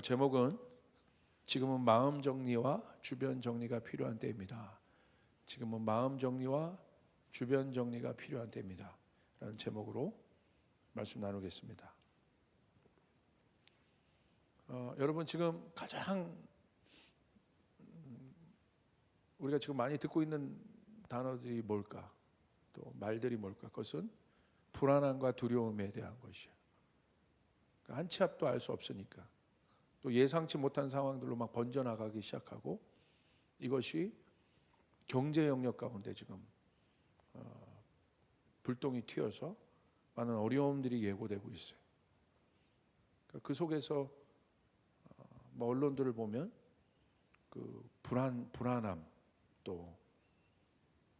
제목은 지금은 마음 정리와 주변 정리가 필요한 때입니다. 지금은 마음 정리와 주변 정리가 필요한 때입니다. 라는 제목으로 말씀 나누겠습니다. 여러분 지금 가장 우리가 지금 많이 듣고 있는 단어들이 뭘까? 또 말들이 뭘까? 그것은 불안함과 두려움에 대한 것이에요. 한 치 앞도 알 수 없으니까 또 예상치 못한 상황들로 막 번져나가기 시작하고 이것이 경제 영역 가운데 지금 불똥이 튀어서 많은 어려움들이 예고되고 있어요. 그 속에서 언론들을 보면 그 불안함 또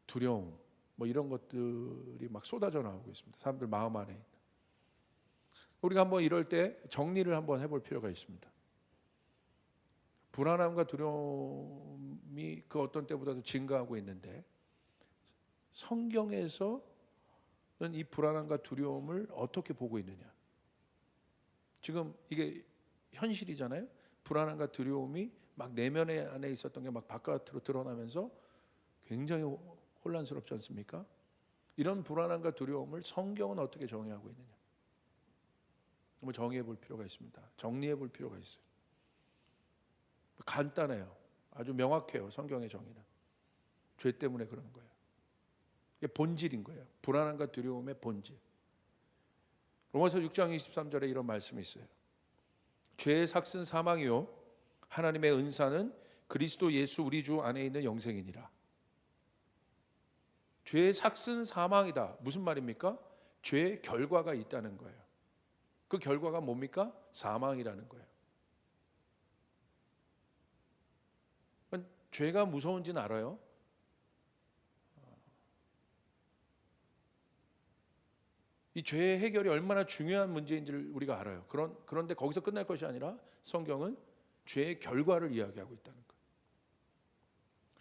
두려움 이런 것들이 막 쏟아져 나오고 있습니다. 사람들 마음 안에 있는. 우리가 한번 이럴 때 정리를 한번 해볼 필요가 있습니다. 불안함과 두려움이 그 어떤 때보다도 증가하고 있는데 성경에서는 이 불안함과 두려움을 어떻게 보고 있느냐? 지금 이게 현실이잖아요. 불안함과 두려움이 막 내면 안에 있었던 게 막 바깥으로 드러나면서 굉장히 혼란스럽지 않습니까? 이런 불안함과 두려움을 성경은 어떻게 정의하고 있느냐? 한번 정의해 볼 필요가 있습니다. 정리해 볼 필요가 있어요. 간단해요. 아주 명확해요. 성경의 정의는. 죄 때문에 그러는 거예요. 이게 본질인 거예요. 불안함과 두려움의 본질. 로마서 6장 23절에 이런 말씀이 있어요. 죄의 삭은 사망이요 하나님의 은사는 그리스도 예수 우리 주 안에 있는 영생이니라. 죄의 삭은 사망이다. 무슨 말입니까? 죄의 결과가 있다는 거예요. 그 결과가 뭡니까? 사망이라는 거예요. 죄가 무서운지는 알아요. 이 죄의 해결이 얼마나 중요한 문제인지를 우리가 알아요. 그런데 거기서 끝날 것이 아니라 성경은 죄의 결과를 이야기하고 있다는 거예요.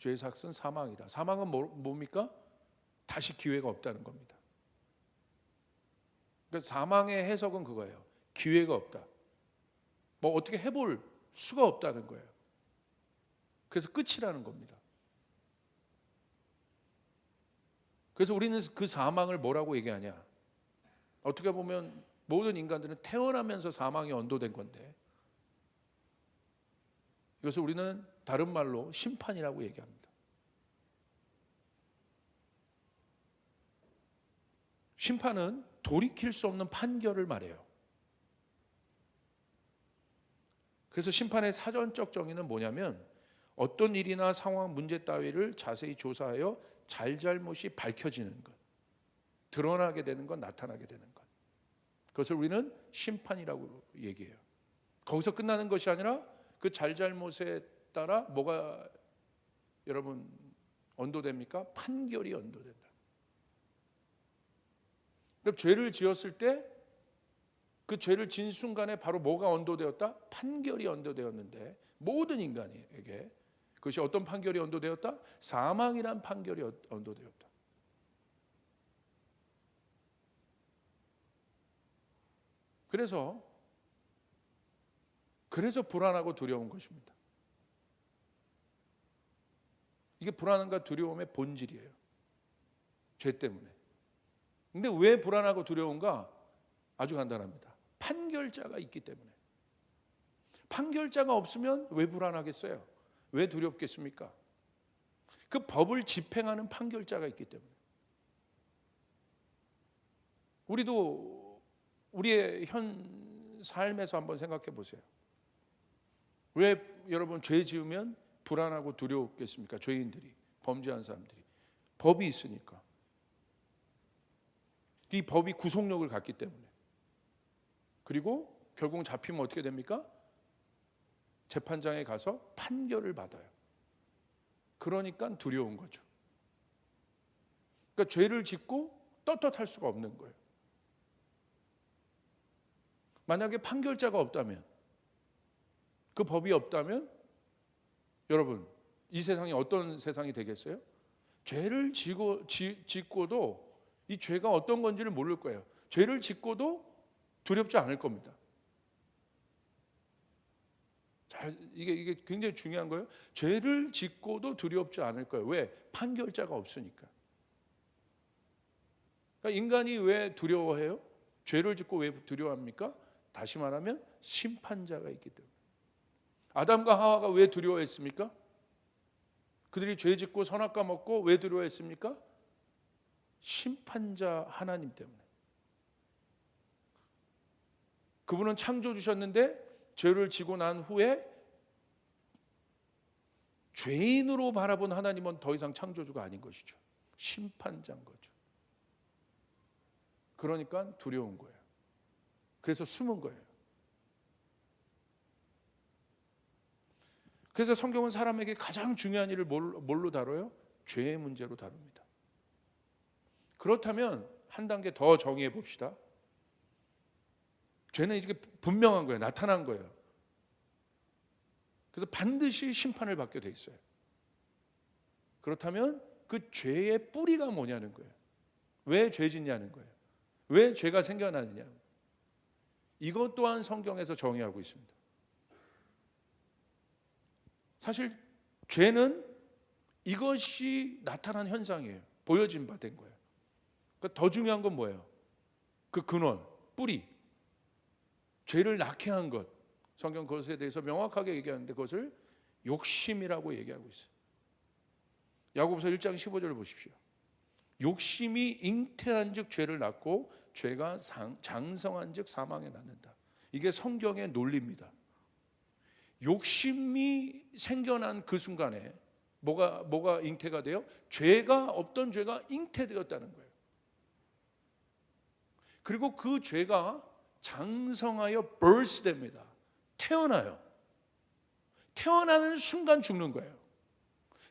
죄의 삭은 사망이다. 사망은 뭡니까? 다시 기회가 없다는 겁니다. 그러니까 사망의 해석은 그거예요. 기회가 없다. 어떻게 해볼 수가 없다는 거예요. 그래서 끝이라는 겁니다. 그래서 우리는 그 사망을 뭐라고 얘기하냐? 어떻게 보면 모든 인간들은 태어나면서 사망이 언도된 건데 이것을 우리는 다른 말로 심판이라고 얘기합니다. 심판은 돌이킬 수 없는 판결을 말해요. 그래서 심판의 사전적 정의는 뭐냐면 어떤 일이나 상황, 문제 따위를 자세히 조사하여 잘잘못이 밝혀지는 것, 드러나게 되는 것, 나타나게 되는 것, 그것을 우리는 심판이라고 얘기해요. 거기서 끝나는 것이 아니라 그 잘잘못에 따라 뭐가 여러분 언도됩니까? 판결이 언도된다. 그럼 죄를 지었을 때 그 죄를 지은 순간에 바로 뭐가 언도되었다? 판결이 언도되었는데 모든 인간에게 그것이 어떤 판결이 언도되었다? 사망이란 판결이 언도되었다. 그래서 불안하고 두려운 것입니다. 이게 불안함과 두려움의 본질이에요. 죄 때문에. 근데 왜 불안하고 두려운가? 아주 간단합니다. 판결자가 있기 때문에. 판결자가 없으면 왜 불안하겠어요? 왜 두렵겠습니까? 그 법을 집행하는 판결자가 있기 때문에. 우리도 우리의 현 삶에서 한번 생각해 보세요. 왜 여러분 죄 지으면 불안하고 두렵겠습니까? 죄인들이, 범죄한 사람들이. 법이 있으니까. 이 법이 구속력을 갖기 때문에. 그리고 결국 잡히면 어떻게 됩니까? 재판장에 가서 판결을 받아요. 그러니까 두려운 거죠. 그러니까 죄를 짓고 떳떳할 수가 없는 거예요. 만약에 판결자가 없다면, 그 법이 없다면 여러분 이 세상이 어떤 세상이 되겠어요? 죄를 짓고도 이 죄가 어떤 건지를 모를 거예요. 죄를 짓고도 두렵지 않을 겁니다. 이게 굉장히 중요한 거예요. 죄를 짓고도 두렵지 않을 거예요. 왜? 판결자가 없으니까. 그러니까 인간이 왜 두려워해요? 죄를 짓고 왜 두려워합니까? 다시 말하면 심판자가 있기 때문에. 아담과 하와가 왜 두려워했습니까? 그들이 죄 짓고 선악과 먹고 왜 두려워했습니까? 심판자 하나님 때문에. 그분은 창조 주셨는데 죄를 지고 난 후에 죄인으로 바라본 하나님은 더 이상 창조주가 아닌 것이죠. 심판자인 거죠. 그러니까 두려운 거예요. 그래서 숨은 거예요. 그래서 성경은 사람에게 가장 중요한 일을 뭘로 다뤄요? 죄의 문제로 다룹니다. 그렇다면 한 단계 더 정의해 봅시다. 죄는 이게 분명한 거예요. 나타난 거예요. 그래서 반드시 심판을 받게 돼 있어요. 그렇다면 그 죄의 뿌리가 뭐냐는 거예요. 왜 죄 짓냐는 거예요. 왜 죄가 생겨나느냐. 이것 또한 성경에서 정의하고 있습니다. 사실 죄는 이것이 나타난 현상이에요. 보여진 바 된 거예요. 그러니까 더 중요한 건 뭐예요? 그 근원, 뿌리. 죄를 낳게 한 것. 성경 그것에 대해서 명확하게 얘기하는데 그것을 욕심이라고 얘기하고 있어요. 야고보서 1장 15절을 보십시오. 욕심이 잉태한 즉 죄를 낳고 죄가 장성한 즉 사망에 낳는다. 이게 성경의 논리입니다. 욕심이 생겨난 그 순간에 뭐가 잉태가 돼요? 죄가 없던 죄가 잉태되었다는 거예요. 그리고 그 죄가 장성하여 birth됩니다. 태어나요. 태어나는 순간 죽는 거예요.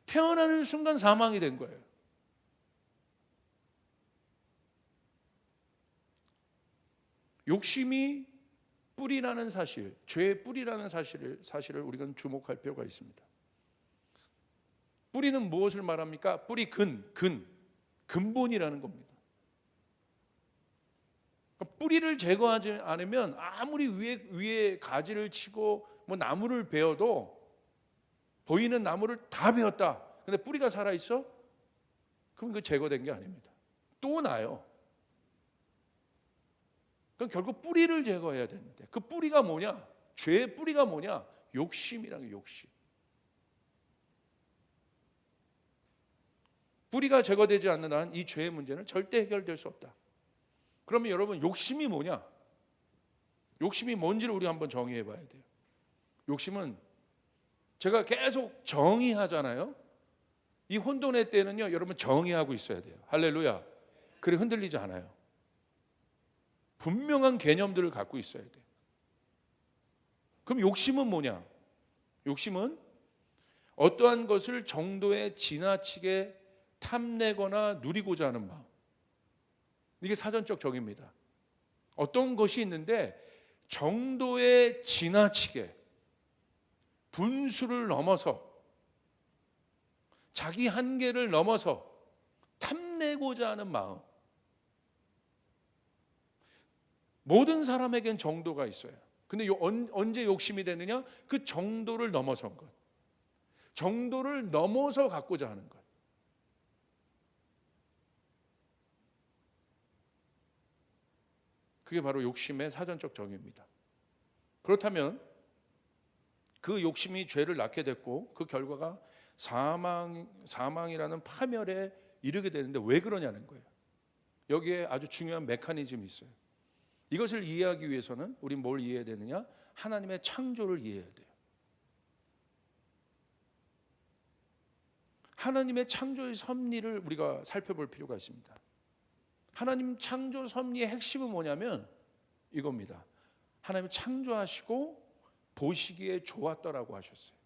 태어나는 순간 사망이 된 거예요. 욕심이 뿌리라는 사실, 죄의 뿌리라는 사실을 우리가 주목할 필요가 있습니다. 뿌리는 무엇을 말합니까? 뿌리 근본이라는 겁니다. 그러니까 뿌리를 제거하지 않으면 아무리 위에 가지를 치고 뭐 나무를 베어도 보이는 나무를 다 베었다. 근데 뿌리가 살아 있어? 그럼 그 제거된 게 아닙니다. 또 나요. 그럼 결국 뿌리를 제거해야 되는데 그 뿌리가 뭐냐? 죄의 뿌리가 뭐냐? 욕심이라는 욕심. 뿌리가 제거되지 않는 한 이 죄의 문제는 절대 해결될 수 없다. 그러면 여러분 욕심이 뭐냐? 욕심이 뭔지를 우리 한번 정의해 봐야 돼요. 욕심은 제가 계속 정의하잖아요. 이 혼돈의 때는요, 여러분 정의하고 있어야 돼요. 할렐루야. 그래 흔들리지 않아요. 분명한 개념들을 갖고 있어야 돼요. 그럼 욕심은 뭐냐? 욕심은 어떠한 것을 정도에 지나치게 탐내거나 누리고자 하는 마음. 이게 사전적 정의입니다. 어떤 것이 있는데 정도에 지나치게 분수를 넘어서 자기 한계를 넘어서 탐내고자 하는 마음. 모든 사람에겐 정도가 있어요. 근데 언제 욕심이 되느냐? 그 정도를 넘어선 것. 정도를 넘어서 갖고자 하는 것. 그게 바로 욕심의 사전적 정의입니다. 그렇다면 그 욕심이 죄를 낳게 됐고 그 결과가 사망이라는 파멸에 이르게 되는데 왜 그러냐는 거예요. 여기에 아주 중요한 메커니즘이 있어요. 이것을 이해하기 위해서는 우리 뭘 이해해야 되느냐? 하나님의 창조를 이해해야 돼요. 하나님의 창조의 섭리를 우리가 살펴볼 필요가 있습니다. 하나님 창조 섭리의 핵심은 뭐냐면 이겁니다. 하나님 창조하시고 보시기에 좋았더라고 하셨어요.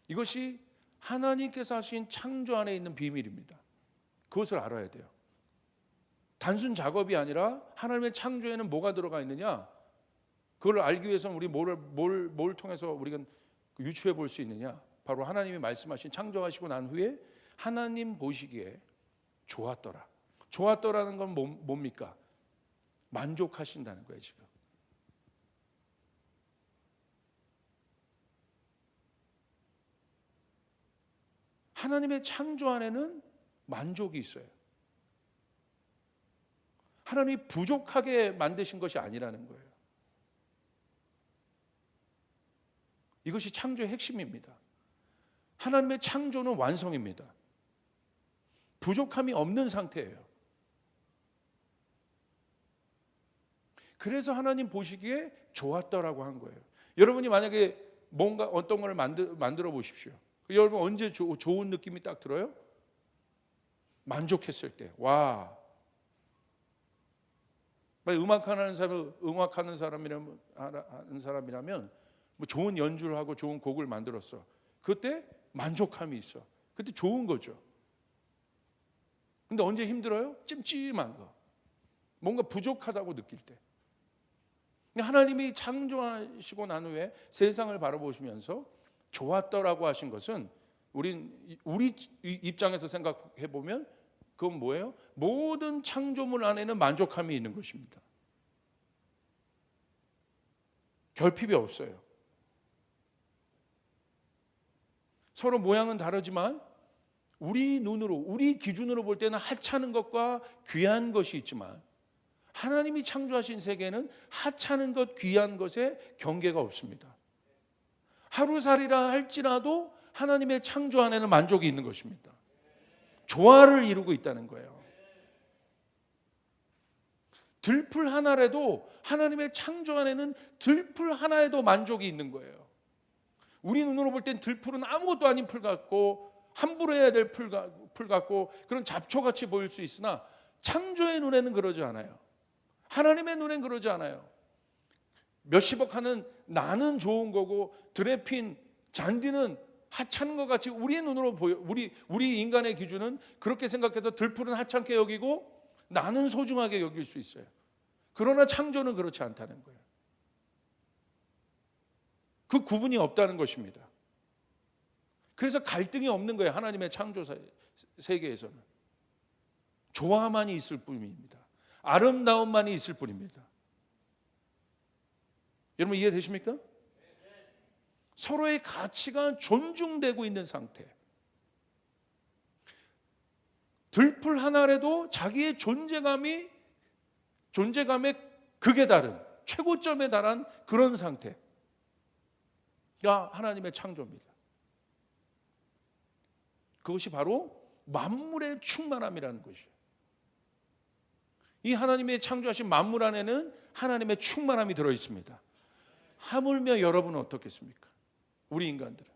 이것이 하나님께서 하신 창조 안에 있는 비밀입니다. 그것을 알아야 돼요. 단순 작업이 아니라 하나님의 창조에는 뭐가 들어가 있느냐? 그걸 알기 위해서는 우리 뭘 통해서 우리가 유추해 볼 수 있느냐? 바로 하나님이 말씀하신 창조하시고 난 후에 하나님 보시기에 좋았더라. 좋았더라는 건 뭡니까? 만족하신다는 거예요, 지금. 하나님의 창조 안에는 만족이 있어요. 하나님이 부족하게 만드신 것이 아니라는 거예요. 이것이 창조의 핵심입니다. 하나님의 창조는 완성입니다. 부족함이 없는 상태예요. 그래서 하나님 보시기에 좋았더라고 한 거예요. 여러분이 만약에 뭔가 어떤 걸 만들어 보십시오. 여러분 언제 좋은 느낌이 딱 들어요? 만족했을 때. 와. 음악하는 사람이라면 뭐 좋은 연주를 하고 좋은 곡을 만들었어. 그때 만족함이 있어. 그때 좋은 거죠. 근데 언제 힘들어요? 찜찜한 거. 뭔가 부족하다고 느낄 때. 하나님이 창조하시고 난 후에 세상을 바라보시면서 좋았더라고 하신 것은 우리 입장에서 생각해 보면 그건 뭐예요? 모든 창조물 안에는 만족함이 있는 것입니다. 결핍이 없어요. 서로 모양은 다르지만 우리 눈으로, 우리 기준으로 볼 때는 하찮은 것과 귀한 것이 있지만 하나님이 창조하신 세계는 하찮은 것, 귀한 것에 경계가 없습니다. 하루살이라 할지라도 하나님의 창조 안에는 만족이 있는 것입니다. 조화를 이루고 있다는 거예요. 들풀 하나라도 하나님의 창조 안에는 들풀 하나에도 만족이 있는 거예요. 우리 눈으로 볼 땐 들풀은 아무것도 아닌 풀 같고 함부로 해야 될 풀 같고 그런 잡초같이 보일 수 있으나 창조의 눈에는 그러지 않아요. 하나님의 눈엔 그러지 않아요. 몇십억 하는 나는 좋은 거고 들에 핀 잔디는 하찮은 것 같이 우리의 눈으로 보여. 우리 인간의 기준은 그렇게 생각해서 들풀은 하찮게 여기고 나는 소중하게 여길 수 있어요. 그러나 창조는 그렇지 않다는 거예요. 그 구분이 없다는 것입니다. 그래서 갈등이 없는 거예요. 하나님의 창조 세계에서는 조화만이 있을 뿐입니다. 아름다움만이 있을 뿐입니다. 여러분 이해되십니까? 서로의 가치가 존중되고 있는 상태. 들풀 하나라도 자기의 존재감의 극에 달한 최고점에 달한 그런 상태가 하나님의 창조입니다. 그것이 바로 만물의 충만함이라는 것이에요. 이 하나님의 창조하신 만물 안에는 하나님의 충만함이 들어 있습니다. 하물며 여러분은 어떻겠습니까? 우리 인간들은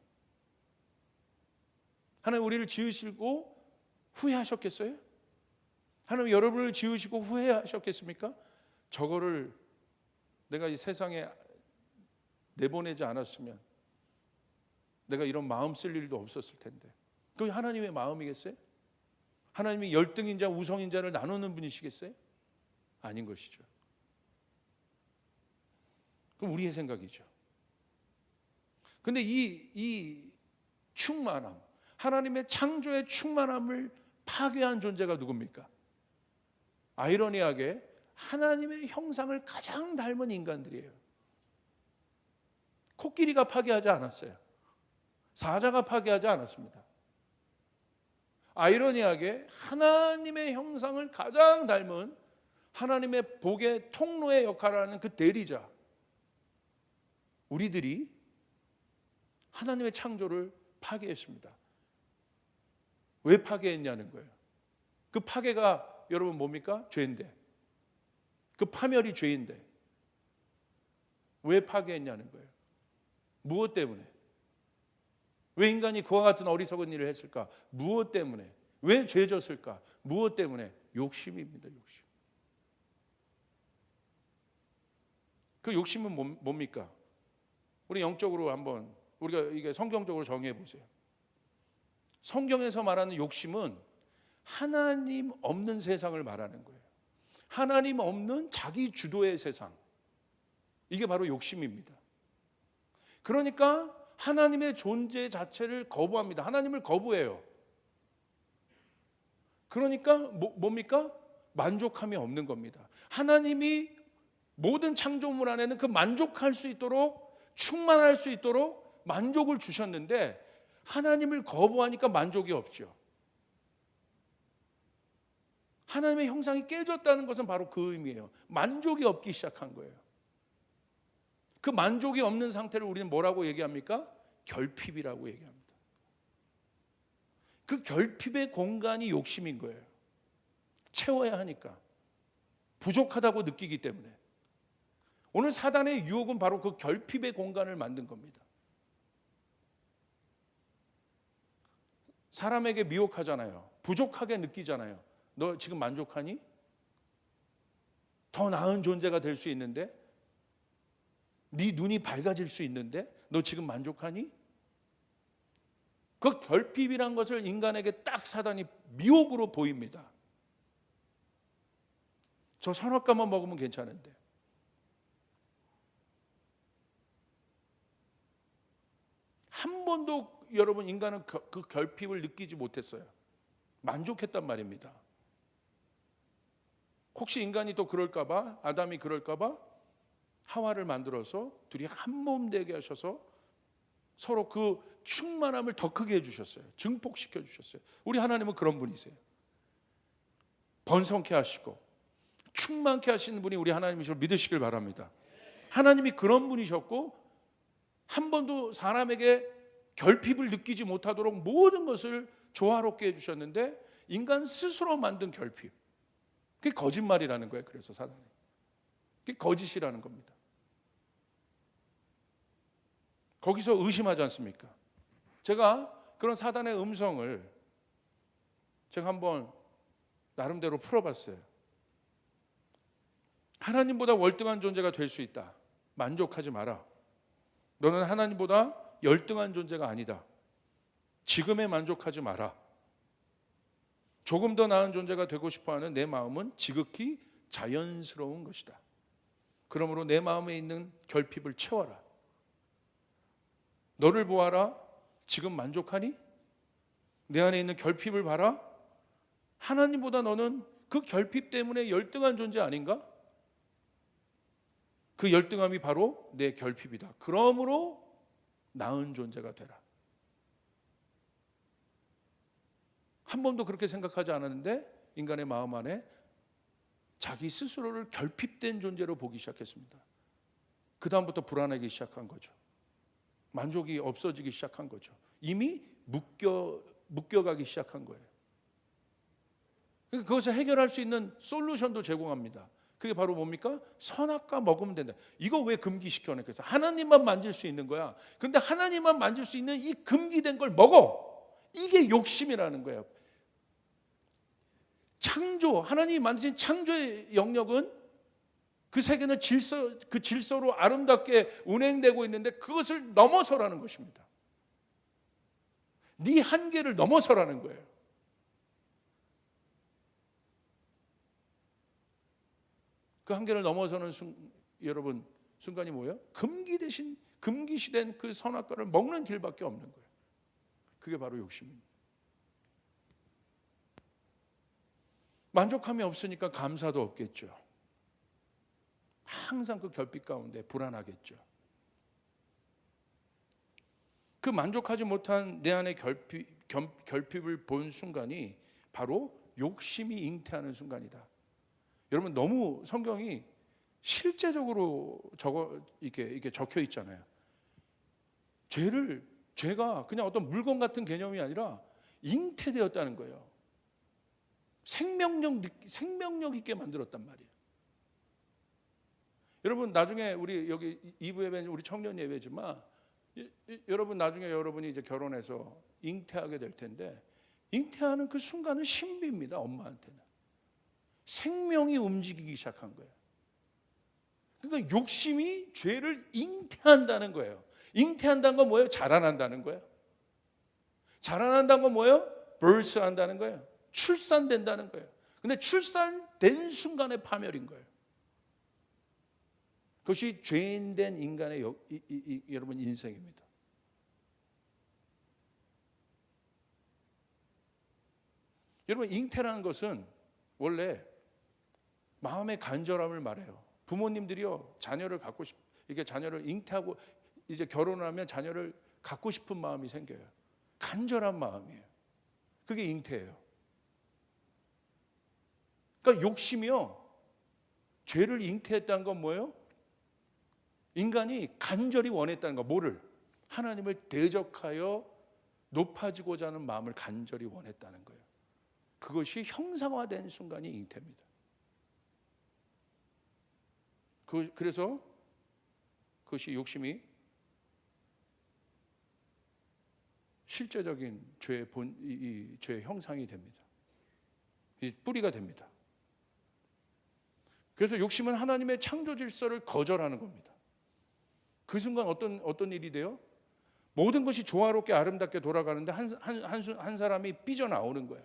하나님 우리를 지으시고 후회하셨겠어요? 하나님 여러분을 지으시고 후회하셨겠습니까? 저거를 내가 이 세상에 내보내지 않았으면 내가 이런 마음 쓸 일도 없었을 텐데. 그게 하나님의 마음이겠어요? 하나님이 열등인자 우성인자를 나누는 분이시겠어요? 아닌 것이죠. 그럼 우리의 생각이죠. 근데 이 충만함, 하나님의 창조의 충만함을 파괴한 존재가 누굽니까? 아이러니하게 하나님의 형상을 가장 닮은 인간들이에요. 코끼리가 파괴하지 않았어요. 사자가 파괴하지 않았습니다. 아이러니하게 하나님의 형상을 가장 닮은 하나님의 복의 통로의 역할을 하는 그 대리자, 우리들이 하나님의 창조를 파괴했습니다. 왜 파괴했냐는 거예요. 그 파괴가 여러분 뭡니까? 죄인데. 그 파멸이 죄인데. 왜 파괴했냐는 거예요. 무엇 때문에? 왜 인간이 그와 같은 어리석은 일을 했을까? 무엇 때문에? 왜 죄졌을까? 무엇 때문에? 욕심입니다. 욕심. 그 욕심은 뭡니까? 우리 영적으로 한번 우리가 이게 성경적으로 정의해 보세요. 성경에서 말하는 욕심은 하나님 없는 세상을 말하는 거예요. 하나님 없는 자기 주도의 세상. 이게 바로 욕심입니다. 그러니까 하나님의 존재 자체를 거부합니다. 하나님을 거부해요. 그러니까 뭡니까? 만족함이 없는 겁니다. 하나님이 모든 창조물 안에는 그 만족할 수 있도록 충만할 수 있도록 만족을 주셨는데 하나님을 거부하니까 만족이 없죠. 하나님의 형상이 깨졌다는 것은 바로 그 의미예요. 만족이 없기 시작한 거예요. 그 만족이 없는 상태를 우리는 뭐라고 얘기합니까? 결핍이라고 얘기합니다. 그 결핍의 공간이 욕심인 거예요. 채워야 하니까. 부족하다고 느끼기 때문에. 오늘 사단의 유혹은 바로 그 결핍의 공간을 만든 겁니다. 사람에게 미혹하잖아요. 부족하게 느끼잖아요. 너 지금 만족하니? 더 나은 존재가 될 수 있는데? 네 눈이 밝아질 수 있는데? 너 지금 만족하니? 그 결핍이란 것을 인간에게 딱 사단이 미혹으로 보입니다. 저 선악과만 먹으면 괜찮은데. 한 번도 여러분 인간은 그 결핍을 느끼지 못했어요. 만족했단 말입니다. 혹시 인간이 또 그럴까봐, 아담이 그럴까봐 하와를 만들어서 둘이 한 몸 되게 하셔서 서로 그 충만함을 더 크게 해주셨어요. 증폭시켜 주셨어요. 우리 하나님은 그런 분이세요. 번성케 하시고 충만케 하시는 분이 우리 하나님이시를 믿으시길 바랍니다. 하나님이 그런 분이셨고 한 번도 사람에게 결핍을 느끼지 못하도록 모든 것을 조화롭게 해주셨는데 인간 스스로 만든 결핍, 그게 거짓말이라는 거예요. 그래서 사단이 그게 거짓이라는 겁니다. 거기서 의심하지 않습니까? 제가 그런 사단의 음성을 제가 한번 나름대로 풀어봤어요. 하나님보다 월등한 존재가 될 수 있다. 만족하지 마라. 너는 하나님보다 열등한 존재가 아니다. 지금에 만족하지 마라. 조금 더 나은 존재가 되고 싶어하는 내 마음은 지극히 자연스러운 것이다. 그러므로 내 마음에 있는 결핍을 채워라. 너를 보아라. 지금 만족하니? 내 안에 있는 결핍을 봐라. 하나님보다 너는 그 결핍 때문에 열등한 존재 아닌가? 그 열등함이 바로 내 결핍이다. 그러므로 나은 존재가 되라. 한 번도 그렇게 생각하지 않았는데 인간의 마음 안에 자기 스스로를 결핍된 존재로 보기 시작했습니다. 그 다음부터 불안하기 시작한 거죠. 만족이 없어지기 시작한 거죠. 이미 묶여가기 시작한 거예요. 그것을 해결할 수 있는 솔루션도 제공합니다. 그게 바로 뭡니까? 선악과 먹으면 된다. 이거 왜 금기시켜내? 그래서 하나님만 만질 수 있는 거야. 근데 하나님만 만질 수 있는 이 금기된 걸 먹어. 이게 욕심이라는 거예요. 창조, 하나님이 만드신 창조의 영역은 그 세계는 그 질서로 아름답게 운행되고 있는데 그것을 넘어서라는 것입니다. 네 한계를 넘어서라는 거예요. 그 한계를 넘어서는 여러분 순간이 뭐예요? 금기시된 그 선악과를 먹는 길밖에 없는 거예요. 그게 바로 욕심입니다. 만족함이 없으니까 감사도 없겠죠. 항상 그 결핍 가운데 불안하겠죠. 그 만족하지 못한 내 안의 결핍을 본 순간이 바로 욕심이 잉태하는 순간이다. 여러분 너무 성경이 실제적으로 이렇게 적혀 있잖아요. 죄가 그냥 어떤 물건 같은 개념이 아니라 잉태되었다는 거예요. 생명력 있게 만들었단 말이에요. 여러분 나중에 우리 여기 2부 예배는 우리 청년 예배지만 여러분 나중에 여러분이 이제 결혼해서 잉태하게 될 텐데 잉태하는 그 순간은 신비입니다. 엄마한테는 생명이 움직이기 시작한 거예요. 그러니까 욕심이 죄를 잉태한다는 거예요. 잉태한다는 건 뭐예요? 자라난다는 거예요. 자라난다는 건 뭐예요? birth한다는 거예요. 출산된다는 거예요. 근데 출산된 순간에 파멸인 거예요. 그것이 죄인된 인간의 여러분 인생입니다. 여러분 잉태라는 것은 원래 마음의 간절함을 말해요. 부모님들이요 자녀를 이렇게 자녀를 잉태하고 이제 결혼을 하면 자녀를 갖고 싶은 마음이 생겨요. 간절한 마음이에요. 그게 잉태예요. 그러니까 욕심이요, 죄를 잉태했다는 건 뭐예요? 인간이 간절히 원했다는 거. 뭐를? 하나님을 대적하여 높아지고자 하는 마음을 간절히 원했다는 거예요. 그것이 형상화된 순간이 잉태입니다. 그래서 그것이 욕심이 실제적인 죄의 형상이 됩니다. 이 뿌리가 됩니다. 그래서 욕심은 하나님의 창조 질서를 거절하는 겁니다. 그 순간 어떤 일이 돼요? 모든 것이 조화롭게 아름답게 돌아가는데 한 사람이 삐져나오는 거야.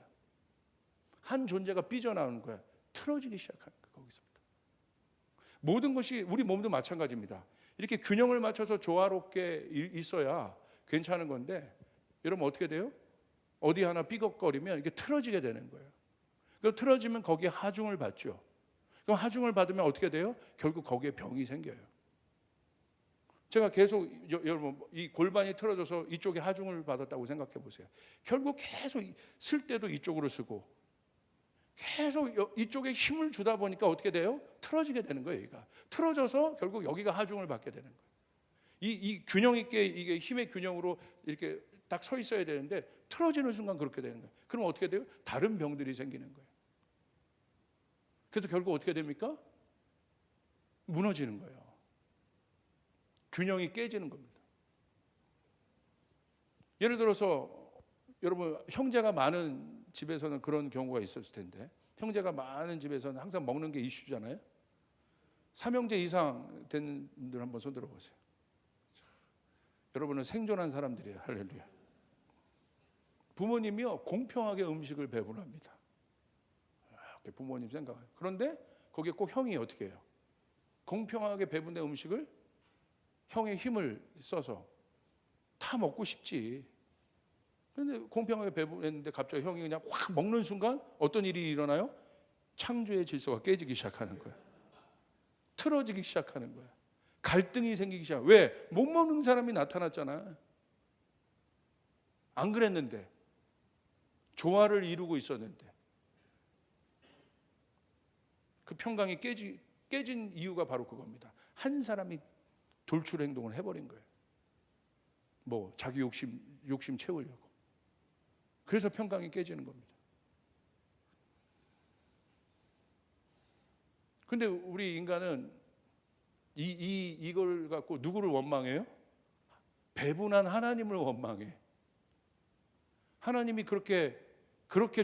한 존재가 삐져나오는 거야. 틀어지기 시작하는 거야. 거기서부터. 모든 것이, 우리 몸도 마찬가지입니다. 이렇게 균형을 맞춰서 조화롭게 있어야 괜찮은 건데, 여러분 어떻게 돼요? 어디 하나 삐걱거리면 이게 틀어지게 되는 거예요. 그 틀어지면 거기에 하중을 받죠. 그럼 하중을 받으면 어떻게 돼요? 결국 거기에 병이 생겨요. 제가 계속 여러분 이 골반이 틀어져서 이쪽에 하중을 받았다고 생각해 보세요. 결국 계속 쓸 때도 이쪽으로 쓰고 계속 이쪽에 힘을 주다 보니까 어떻게 돼요? 틀어지게 되는 거예요. 얘가 틀어져서 결국 여기가 하중을 받게 되는 거예요. 이 균형 있게 이게 힘의 균형으로 이렇게 딱 서 있어야 되는데 틀어지는 순간 그렇게 되는 거예요. 그럼 어떻게 돼요? 다른 병들이 생기는 거예요. 그래서 결국 어떻게 됩니까? 무너지는 거예요. 균형이 깨지는 겁니다. 예를 들어서 여러분 형제가 많은 집에서는 그런 경우가 있었을 텐데, 형제가 많은 집에서는 항상 먹는 게 이슈잖아요. 3형제 이상 된 분들 한번 손 들어보세요. 여러분은 생존한 사람들이에요. 할렐루야. 부모님이요 공평하게 음식을 배분합니다. 부모님 생각해요. 그런데 거기에 꼭 형이 어떻게 해요? 공평하게 배분된 음식을 형의 힘을 써서 다 먹고 싶지. 그런데 공평하게 배분했는데 갑자기 형이 그냥 확 먹는 순간 어떤 일이 일어나요? 창조의 질서가 깨지기 시작하는 거야. 틀어지기 시작하는 거야. 갈등이 생기기 시작. 왜? 못 먹는 사람이 나타났잖아. 안 그랬는데. 조화를 이루고 있었는데. 그 평강이 깨진 이유가 바로 그겁니다. 한 사람이 돌출 행동을 해버린 거예요. 뭐 자기 욕심 채우려고. 그래서 평강이 깨지는 겁니다. 근데 우리 인간은 이걸 갖고 누구를 원망해요? 배분한 하나님을 원망해. 하나님이 그렇게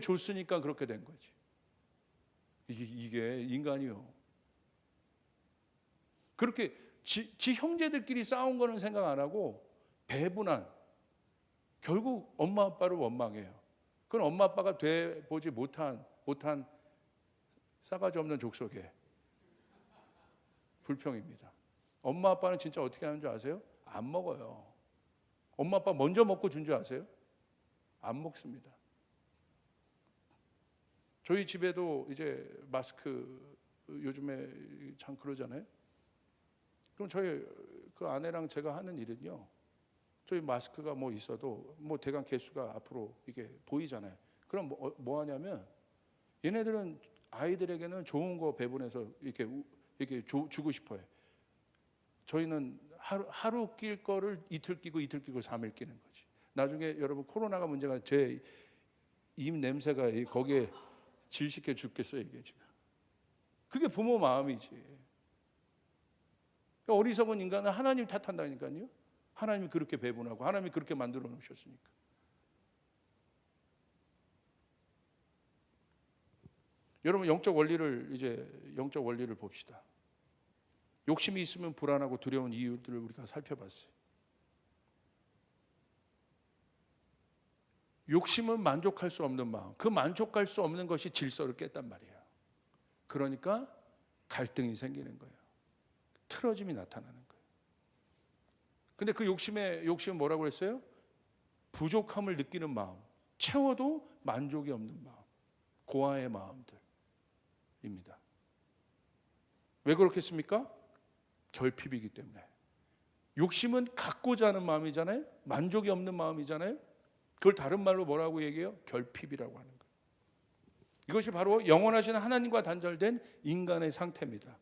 줬으니까 그렇게 된 거지. 이게 인간이요. 그렇게 지 형제들끼리 싸운 거는 생각 안 하고 배분한, 결국 엄마 아빠를 원망해요. 그건 엄마 아빠가 돼 보지 못한 싸가지 없는 족속의 불평입니다. 엄마 아빠는 진짜 어떻게 하는 줄 아세요? 안 먹어요. 엄마 아빠 먼저 먹고 준 줄 아세요? 안 먹습니다. 저희 집에도 이제 마스크 요즘에 참 그러잖아요. 그럼 저희 그 아내랑 제가 하는 일은요, 저희 마스크가 뭐 있어도 뭐 대강 개수가 앞으로 이게 보이잖아요. 그럼 뭐 하냐면, 얘네들은 아이들에게는 좋은 거 배분해서 이렇게 주고 싶어요. 저희는 하루 낄 거를 이틀 끼고 이틀 끼고 3일 끼는 거지. 나중에 여러분 코로나가 문제가 제 입 냄새가 거기에 질식해 죽겠어요, 이게 지금. 그게 부모 마음이지. 어리석은 인간은 하나님 탓한다니까요. 하나님이 그렇게 배분하고 하나님이 그렇게 만들어 놓으셨으니까. 여러분 영적 원리를 봅시다. 욕심이 있으면 불안하고 두려운 이유들을 우리가 살펴봤어요. 욕심은 만족할 수 없는 마음. 그 만족할 수 없는 것이 질서를 깼단 말이에요. 그러니까 갈등이 생기는 거예요. 틀어짐이 나타나는 거예요. 근데 그 욕심은 뭐라고 그랬어요? 부족함을 느끼는 마음, 채워도 만족이 없는 마음, 고아의 마음들입니다. 왜 그렇겠습니까? 결핍이기 때문에. 욕심은 갖고자 하는 마음이잖아요. 만족이 없는 마음이잖아요. 그걸 다른 말로 뭐라고 얘기해요? 결핍이라고 하는 거예요. 이것이 바로 영원하신 하나님과 단절된 인간의 상태입니다.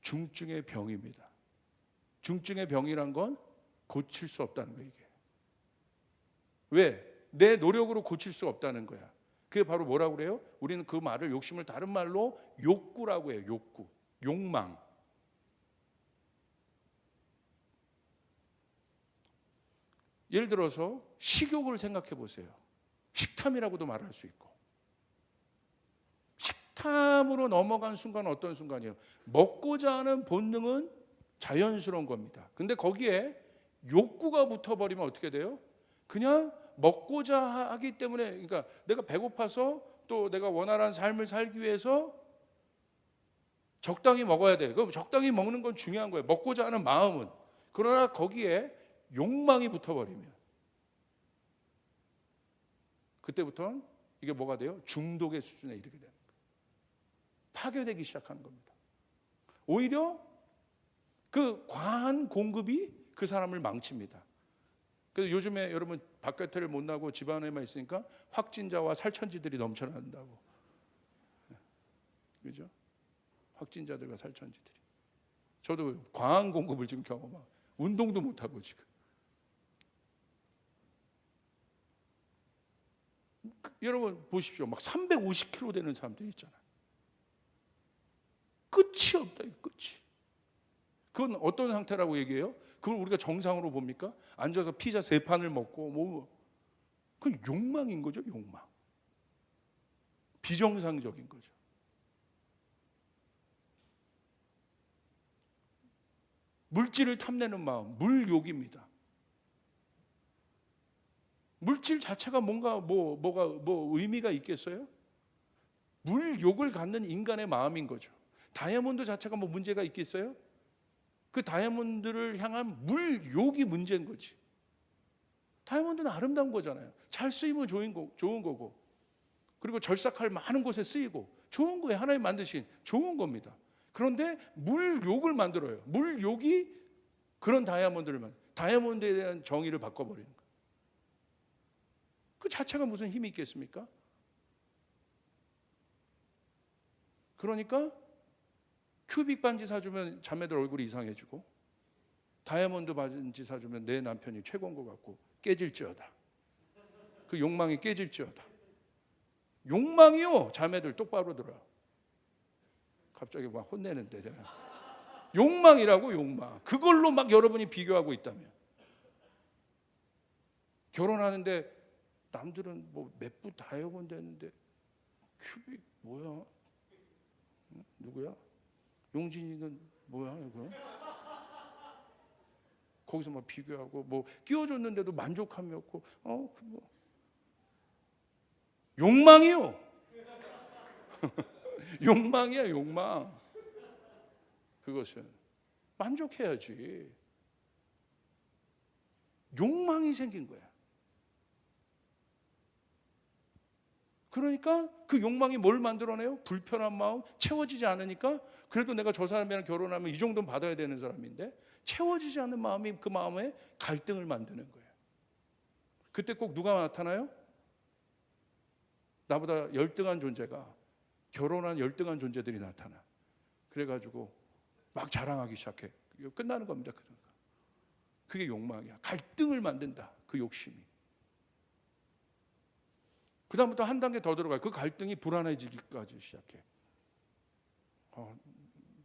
중증의 병입니다. 중증의 병이란 건 고칠 수 없다는 거예요. 이게 왜? 내 노력으로 고칠 수 없다는 거야. 그게 바로 뭐라고 그래요? 우리는 그 말을, 욕심을 다른 말로 욕구라고 해요. 욕구, 욕망. 예를 들어서 식욕을 생각해 보세요. 식탐이라고도 말할 수 있고, 식탐으로 넘어간 순간은 어떤 순간이에요? 먹고자 하는 본능은 자연스러운 겁니다. 근데 거기에 욕구가 붙어버리면 어떻게 돼요? 그냥 먹고자 하기 때문에, 그러니까 내가 배고파서 또 내가 원활한 삶을 살기 위해서 적당히 먹어야 돼. 그럼 적당히 먹는 건 중요한 거예요. 먹고자 하는 마음은. 그러나 거기에 욕망이 붙어버리면 그때부터는 이게 뭐가 돼요? 중독의 수준에 이르게 되는 거예요. 파괴되기 시작하는 겁니다. 오히려 그 과한 공급이 그 사람을 망칩니다. 그래서 요즘에 여러분 바깥을 못 나고 집 안에만 있으니까 확진자와 살천지들이 넘쳐난다고. 그죠? 확진자들과 살천지들이. 저도 과한 공급을 지금 경험하고, 운동도 못하고 지금. 여러분 보십시오. 막 350kg 되는 사람들이 있잖아요. 끝이 없다. 끝이. 그건 어떤 상태라고 얘기해요? 그걸 우리가 정상으로 봅니까? 앉아서 피자 3판을 먹고 그건 욕망인 거죠. 욕망. 비정상적인 거죠. 물질을 탐내는 마음, 물욕입니다. 물질 자체가 뭐가 의미가 있겠어요? 물욕을 갖는 인간의 마음인 거죠. 다이아몬드 자체가 뭐 문제가 있겠어요? 그 다이아몬드를 향한 물욕이 문제인 거지. 다이아몬드는 아름다운 거잖아요. 잘 쓰이면 좋은 거고, 그리고 절삭할 많은 곳에 쓰이고 좋은 거예요. 하나님 만드신 좋은 겁니다. 그런데 물욕을 만들어요. 물욕이 그런 다이아몬드에 대한 정의를 바꿔버리는 거예요. 그 자체가 무슨 힘이 있겠습니까? 그러니까 큐빅 반지 사주면 자매들 얼굴이 이상해지고, 다이아몬드 반지 사주면 내 남편이 최고인 것 같고 깨질지어다. 그 욕망이 깨질지어다. 욕망이요. 자매들 똑바로 들어요. 갑자기 막 혼내는데 제가. 욕망이라고, 욕망. 그걸로 막 여러분이 비교하고 있다면, 결혼하는데 남들은 뭐 몇 부 다이아몬드 했는데 큐빅 뭐야? 누구야? 용진이는 뭐야 이거? 거기서 막 비교하고, 뭐 끼워줬는데도 만족함이 없고, 욕망이요. 욕망이야, 욕망. 그것은 만족해야지. 욕망이 생긴 거야. 그러니까 그 욕망이 뭘 만들어내요? 불편한 마음, 채워지지 않으니까. 그래도 내가 저 사람이랑 결혼하면 이 정도는 받아야 되는 사람인데 채워지지 않는 마음이 그 마음에 갈등을 만드는 거예요. 그때 꼭 누가 나타나요? 나보다 열등한 존재가, 결혼한 열등한 존재들이 나타나. 그래가지고 막 자랑하기 시작해. 끝나는 겁니다. 그게 욕망이야. 갈등을 만든다. 그 욕심이. 그 다음부터 한 단계 더 들어가요. 그 갈등이 불안해지기까지 시작해.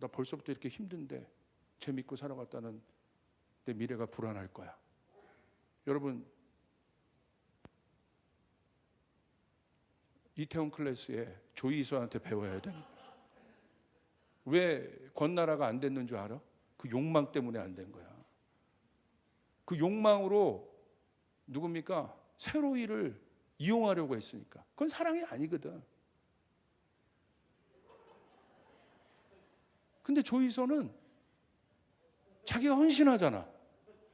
나 벌써부터 이렇게 힘든데 쟤 믿고 살아갔다는 내 미래가 불안할 거야. 여러분, 이태원 클래스에 조이서한테 배워야 되는 거야. 왜 권나라가 안 됐는 줄 알아? 그 욕망 때문에 안 된 거야. 그 욕망으로 누굽니까? 새로이를 이용하려고 했으니까. 그건 사랑이 아니거든. 근데 조이서는 자기가 헌신하잖아.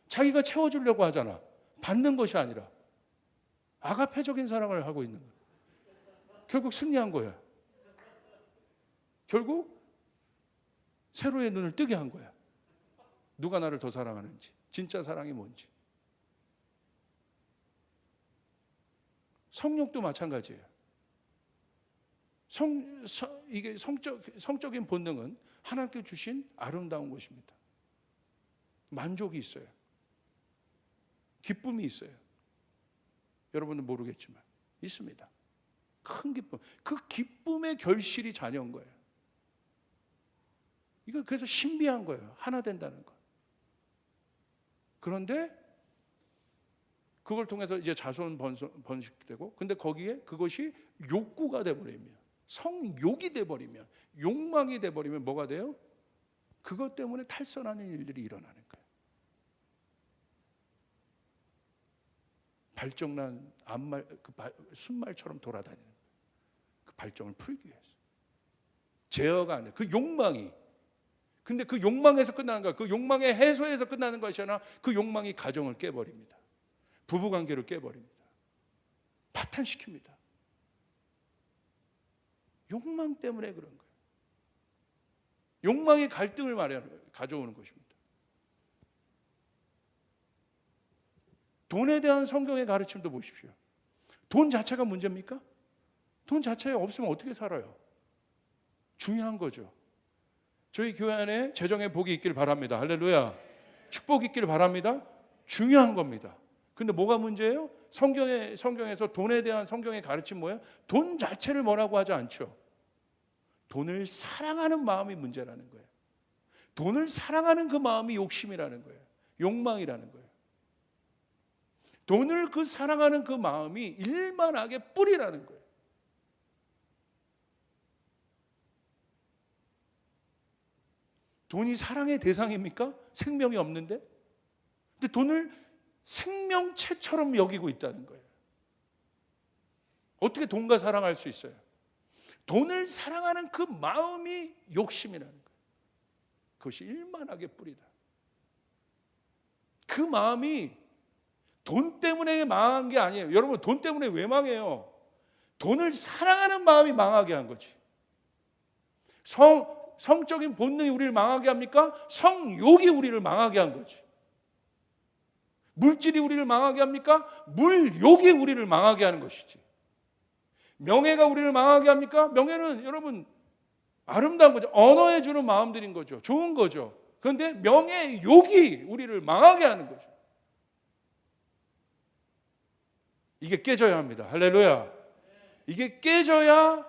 자기가 채워주려고 하잖아. 받는 것이 아니라 아가페적인 사랑을 하고 있는 거야. 결국 승리한 거야. 결국 새로의 눈을 뜨게 한 거야. 누가 나를 더 사랑하는지, 진짜 사랑이 뭔지. 성욕도 마찬가지예요. 이게 성적인 본능은 하나님께 주신 아름다운 것입니다. 만족이 있어요. 기쁨이 있어요. 여러분은 모르겠지만 있습니다. 큰 기쁨. 그 기쁨의 결실이 자녀인 거예요. 이거 그래서 신비한 거예요. 하나 된다는 거. 그런데 그걸 통해서 이제 자손 번식되고, 근데 거기에 그것이 욕구가 돼버리면, 성욕이 돼버리면, 욕망이 돼버리면 뭐가 돼요? 그것 때문에 탈선하는 일들이 일어나는 거예요. 발정난 순말처럼 돌아다니는 거예요. 그 발정을 풀기 위해서. 제어가 안 돼. 그 욕망이. 근데 그 욕망에서 끝나는 거야. 그 욕망의 해소에서 끝나는 것이 아니라 그 욕망이 가정을 깨버립니다. 부부관계를 깨버립니다. 파탄시킵니다. 욕망 때문에 그런 거예요. 욕망이 갈등을 가져오는 것입니다. 돈에 대한 성경의 가르침도 보십시오. 돈 자체가 문제입니까? 돈 자체가 없으면 어떻게 살아요? 중요한 거죠. 저희 교회 안에 재정의 복이 있길 바랍니다. 할렐루야. 축복이 있길 바랍니다. 중요한 겁니다. 근데 뭐가 문제예요? 성경에서 돈에 대한 성경의 가르침 뭐예요? 돈 자체를 뭐라고 하지 않죠. 돈을 사랑하는 마음이 문제라는 거예요. 돈을 사랑하는 그 마음이 욕심이라는 거예요. 욕망이라는 거예요. 돈을 사랑하는 그 마음이 일만하게 뿌리라는 거예요. 돈이 사랑의 대상입니까? 생명이 없는데? 근데 돈을 생명체처럼 여기고 있다는 거예요. 어떻게 돈과 사랑할 수 있어요? 돈을 사랑하는 그 마음이 욕심이라는 거예요. 그것이 일만하게 뿌리다. 그 마음이 돈 때문에 망한 게 아니에요. 여러분, 돈 때문에 왜 망해요? 돈을 사랑하는 마음이 망하게 한 거지. 성적인 본능이 우리를 망하게 합니까? 성욕이 우리를 망하게 한 거지. 물질이 우리를 망하게 합니까? 물욕이 우리를 망하게 하는 것이지. 명예가 우리를 망하게 합니까? 명예는 여러분 아름다운 거죠. 언어해 주는 마음들인 거죠. 좋은 거죠. 그런데 명예욕이 우리를 망하게 하는 거죠. 이게 깨져야 합니다. 할렐루야. 이게 깨져야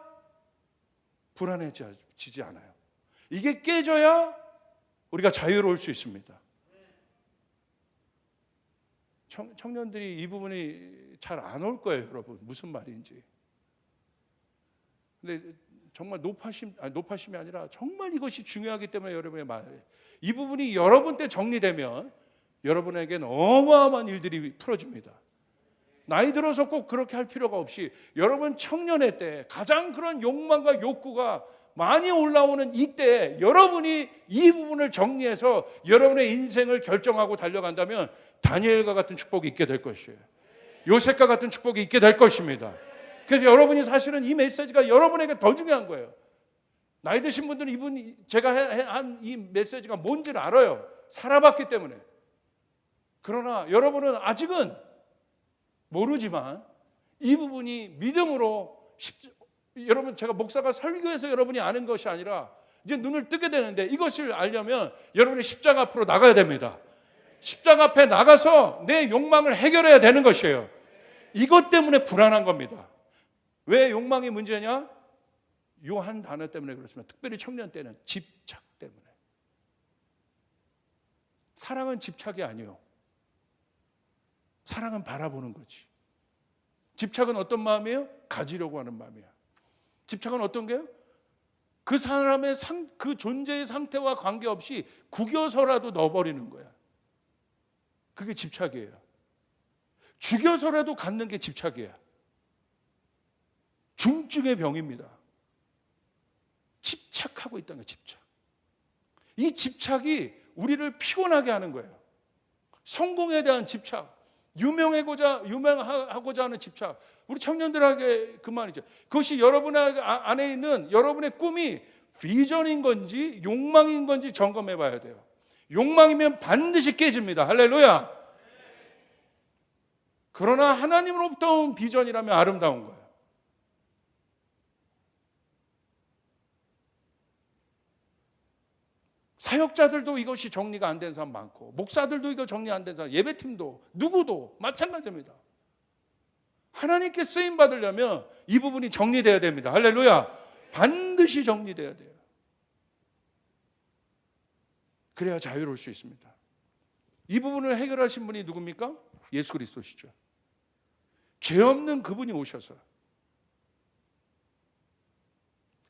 불안해지지 않아요. 이게 깨져야 우리가 자유로울 수 있습니다. 청년들이 이 부분이 잘 안 올 거예요, 여러분. 무슨 말인지. 근데 정말 노파심이 아니라 정말 이것이 중요하기 때문에 여러분의 말, 이 부분이 여러분 때 정리되면 여러분에게는 어마어마한 일들이 풀어집니다. 나이 들어서 꼭 그렇게 할 필요가 없이 여러분 청년의 때 가장 그런 욕망과 욕구가 많이 올라오는 이때 여러분이 이 부분을 정리해서 여러분의 인생을 결정하고 달려간다면 다니엘과 같은 축복이 있게 될 것이에요. 요셉과 같은 축복이 있게 될 것입니다. 그래서 여러분이 사실은 이 메시지가 여러분에게 더 중요한 거예요. 나이 드신 분들은 제가 한 이 메시지가 뭔지를 알아요. 살아봤기 때문에. 그러나 여러분은 아직은 모르지만 이 부분이 믿음으로 여러분, 제가 목사가 설교해서 여러분이 아는 것이 아니라 이제 눈을 뜨게 되는데, 이것을 알려면 여러분이 십자가 앞으로 나가야 됩니다. 십자가 앞에 나가서 내 욕망을 해결해야 되는 것이에요. 이것 때문에 불안한 겁니다. 왜 욕망이 문제냐? 요 한 단어 때문에 그렇습니다. 특별히 청년 때는 집착 때문에. 사랑은 집착이 아니에요. 사랑은 바라보는 거지. 집착은 어떤 마음이에요? 가지려고 하는 마음이야. 집착은 어떤 게요? 그 사람의 그 존재의 상태와 관계없이 구겨서라도 넣어버리는 거야. 그게 집착이에요. 죽여서라도 갖는 게 집착이야. 중증의 병입니다. 집착하고 있다는 거예요. 집착. 이 집착이 우리를 피곤하게 하는 거예요. 성공에 대한 집착, 유명하고자 하는 집착. 우리 청년들에게 그 말이죠. 그것이 여러분 안에 있는 여러분의 꿈이 비전인 건지 욕망인 건지 점검해 봐야 돼요. 욕망이면 반드시 깨집니다. 할렐루야. 그러나 하나님으로부터 온 비전이라면 아름다운 거예요. 사역자들도 이것이 정리가 안 된 사람 많고, 목사들도 이거 정리 안 된 사람, 예배팀도 누구도 마찬가지입니다. 하나님께 쓰임 받으려면 이 부분이 정리돼야 됩니다. 할렐루야. 반드시 정리돼야 돼요. 그래야 자유로울 수 있습니다. 이 부분을 해결하신 분이 누굽니까? 예수 그리스도시죠. 죄 없는 그분이 오셔서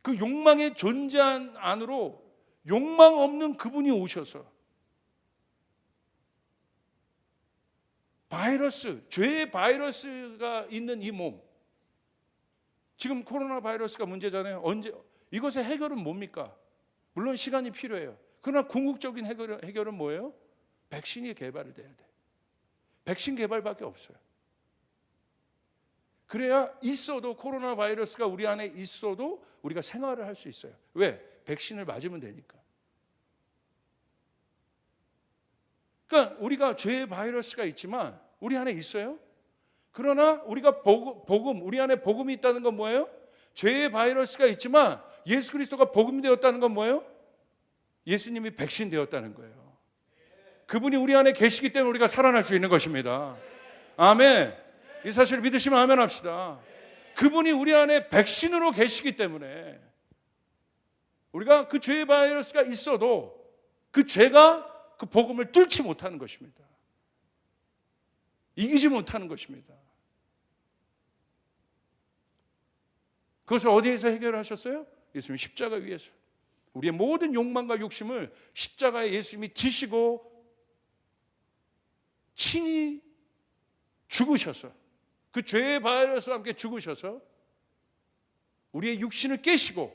그 욕망의 존재한 안으로 욕망 없는 그분이 오셔서 바이러스, 죄의 바이러스가 있는 이 몸, 지금 코로나 바이러스가 문제잖아요. 이것의 해결은 뭡니까? 물론 시간이 필요해요. 그러나 궁극적인 해결은 뭐예요? 백신이 개발이 돼야 돼. 백신 개발밖에 없어요. 그래야 있어도, 코로나 바이러스가 우리 안에 있어도 우리가 생활을 할 수 있어요. 왜? 백신을 맞으면 되니까. 그러니까 우리가 죄의 바이러스가 있지만 우리 안에 있어요. 그러나 우리가 복음, 우리 안에 복음이 있다는 건 뭐예요? 죄의 바이러스가 있지만 예수 그리스도가 복음이 되었다는 건 뭐예요? 예수님이 백신 되었다는 거예요. 그분이 우리 안에 계시기 때문에 우리가 살아날 수 있는 것입니다. 아멘. 이 사실을 믿으시면 아멘 합시다. 그분이 우리 안에 백신으로 계시기 때문에 우리가 그 죄의 바이러스가 있어도 그 죄가 그 복음을 뚫지 못하는 것입니다. 이기지 못하는 것입니다. 그것을 어디에서 해결하셨어요? 예수님 십자가 위에서. 우리의 모든 욕망과 욕심을 십자가에 예수님이 지시고 친히 죽으셔서, 그 죄의 바이러스와 함께 죽으셔서 우리의 육신을 깨시고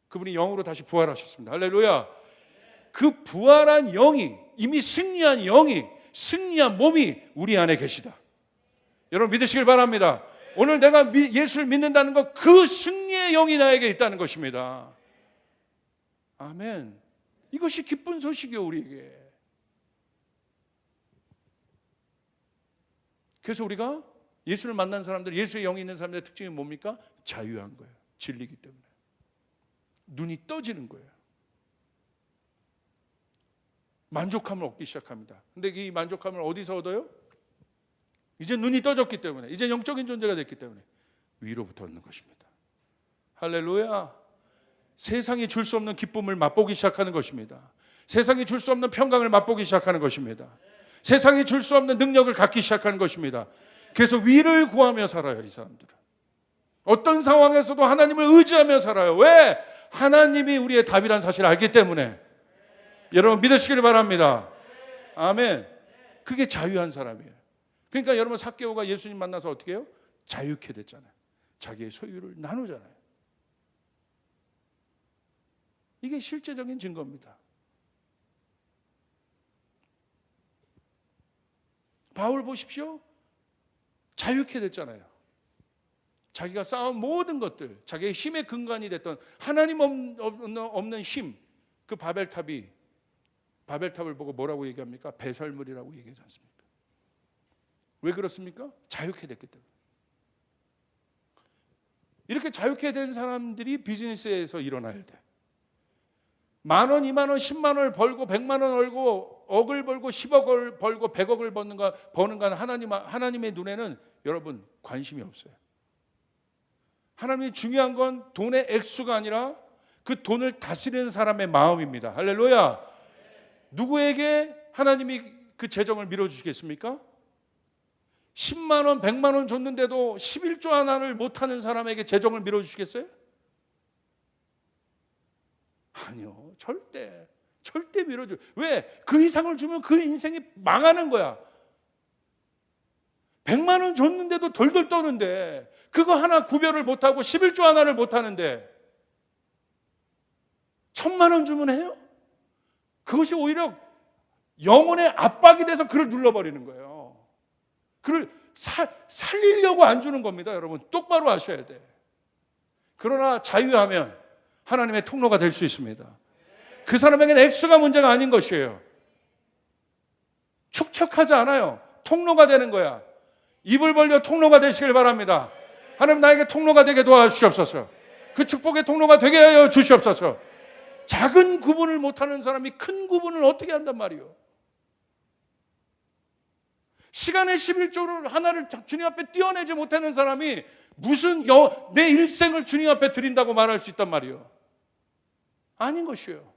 그분이 영으로 다시 부활하셨습니다. 할렐루야. 그 부활한 영이, 이미 승리한 영이, 승리한 몸이 우리 안에 계시다. 여러분 믿으시길 바랍니다. 오늘 내가 예수를 믿는다는 것, 그 승리의 영이 나에게 있다는 것입니다. 아멘. 이것이 기쁜 소식이요, 우리에게. 그래서 우리가 예수를 만난 사람들, 예수의 영이 있는 사람들의 특징이 뭡니까? 자유한 거예요. 진리이기 때문에. 눈이 떠지는 거예요. 만족함을 얻기 시작합니다. 근데 이 만족함을 어디서 얻어요? 이제 눈이 떠졌기 때문에, 이제 영적인 존재가 됐기 때문에 위로부터 얻는 것입니다. 할렐루야. 세상이 줄 수 없는 기쁨을 맛보기 시작하는 것입니다. 세상이 줄 수 없는 평강을 맛보기 시작하는 것입니다. 세상이 줄 수 없는 능력을 갖기 시작하는 것입니다. 그래서 위를 구하며 살아요, 이 사람들은. 어떤 상황에서도 하나님을 의지하며 살아요. 왜? 하나님이 우리의 답이라는 사실을 알기 때문에. 여러분 믿으시기를 바랍니다. 아멘. 그게 자유한 사람이에요. 그러니까 여러분 삭개오가 예수님 만나서 어떻게 해요? 자유케 됐잖아요. 자기의 소유를 나누잖아요. 이게 실제적인 증거입니다. 바울 보십시오. 자유케 됐잖아요. 자기가 쌓은 모든 것들, 자기의 힘의 근간이 됐던 하나님 없는 힘, 그 바벨탑을 보고 뭐라고 얘기합니까? 배설물이라고 얘기하지 않습니까? 왜 그렇습니까? 자유케 됐기 때문에. 이렇게 자유케 된 사람들이 비즈니스에서 일어나야 돼. 10,000원, 20,000원, 10만 원을 벌고 100만 원 벌고 억을 벌고 10억을 벌고 100억을 버는 건 하나님의 눈에는 여러분 관심이 없어요. 하나님이 중요한 건 돈의 액수가 아니라 그 돈을 다스리는 사람의 마음입니다. 할렐루야. 누구에게 하나님이 그 재정을 밀어주시겠습니까? 10만 원, 100만 원 줬는데도 11조 하나를 못하는 사람에게 재정을 밀어주시겠어요? 아니요. 절대 밀어줘. 왜? 그 이상을 주면 그 인생이 망하는 거야. 100만 원 줬는데도 덜덜 떠는데 그거 하나 구별을 못하고 11조 하나를 못하는데 1,000만 원 주면 해요? 그것이 오히려 영혼의 압박이 돼서 그를 눌러버리는 거예요. 그를 살리려고 안 주는 겁니다. 여러분 똑바로 아셔야 돼. 그러나 자유하면 하나님의 통로가 될 수 있습니다. 그 사람에게는 액수가 문제가 아닌 것이에요. 축척하지 않아요. 통로가 되는 거야. 입을 벌려 통로가 되시길 바랍니다. 하나님 나에게 통로가 되게 도와주시옵소서. 그 축복의 통로가 되게 하여 주시옵소서. 작은 구분을 못하는 사람이 큰 구분을 어떻게 한단 말이요. 시간의 11조를 하나를 주님 앞에 띄어내지 못하는 사람이 무슨 내 일생을 주님 앞에 드린다고 말할 수 있단 말이요. 아닌 것이에요.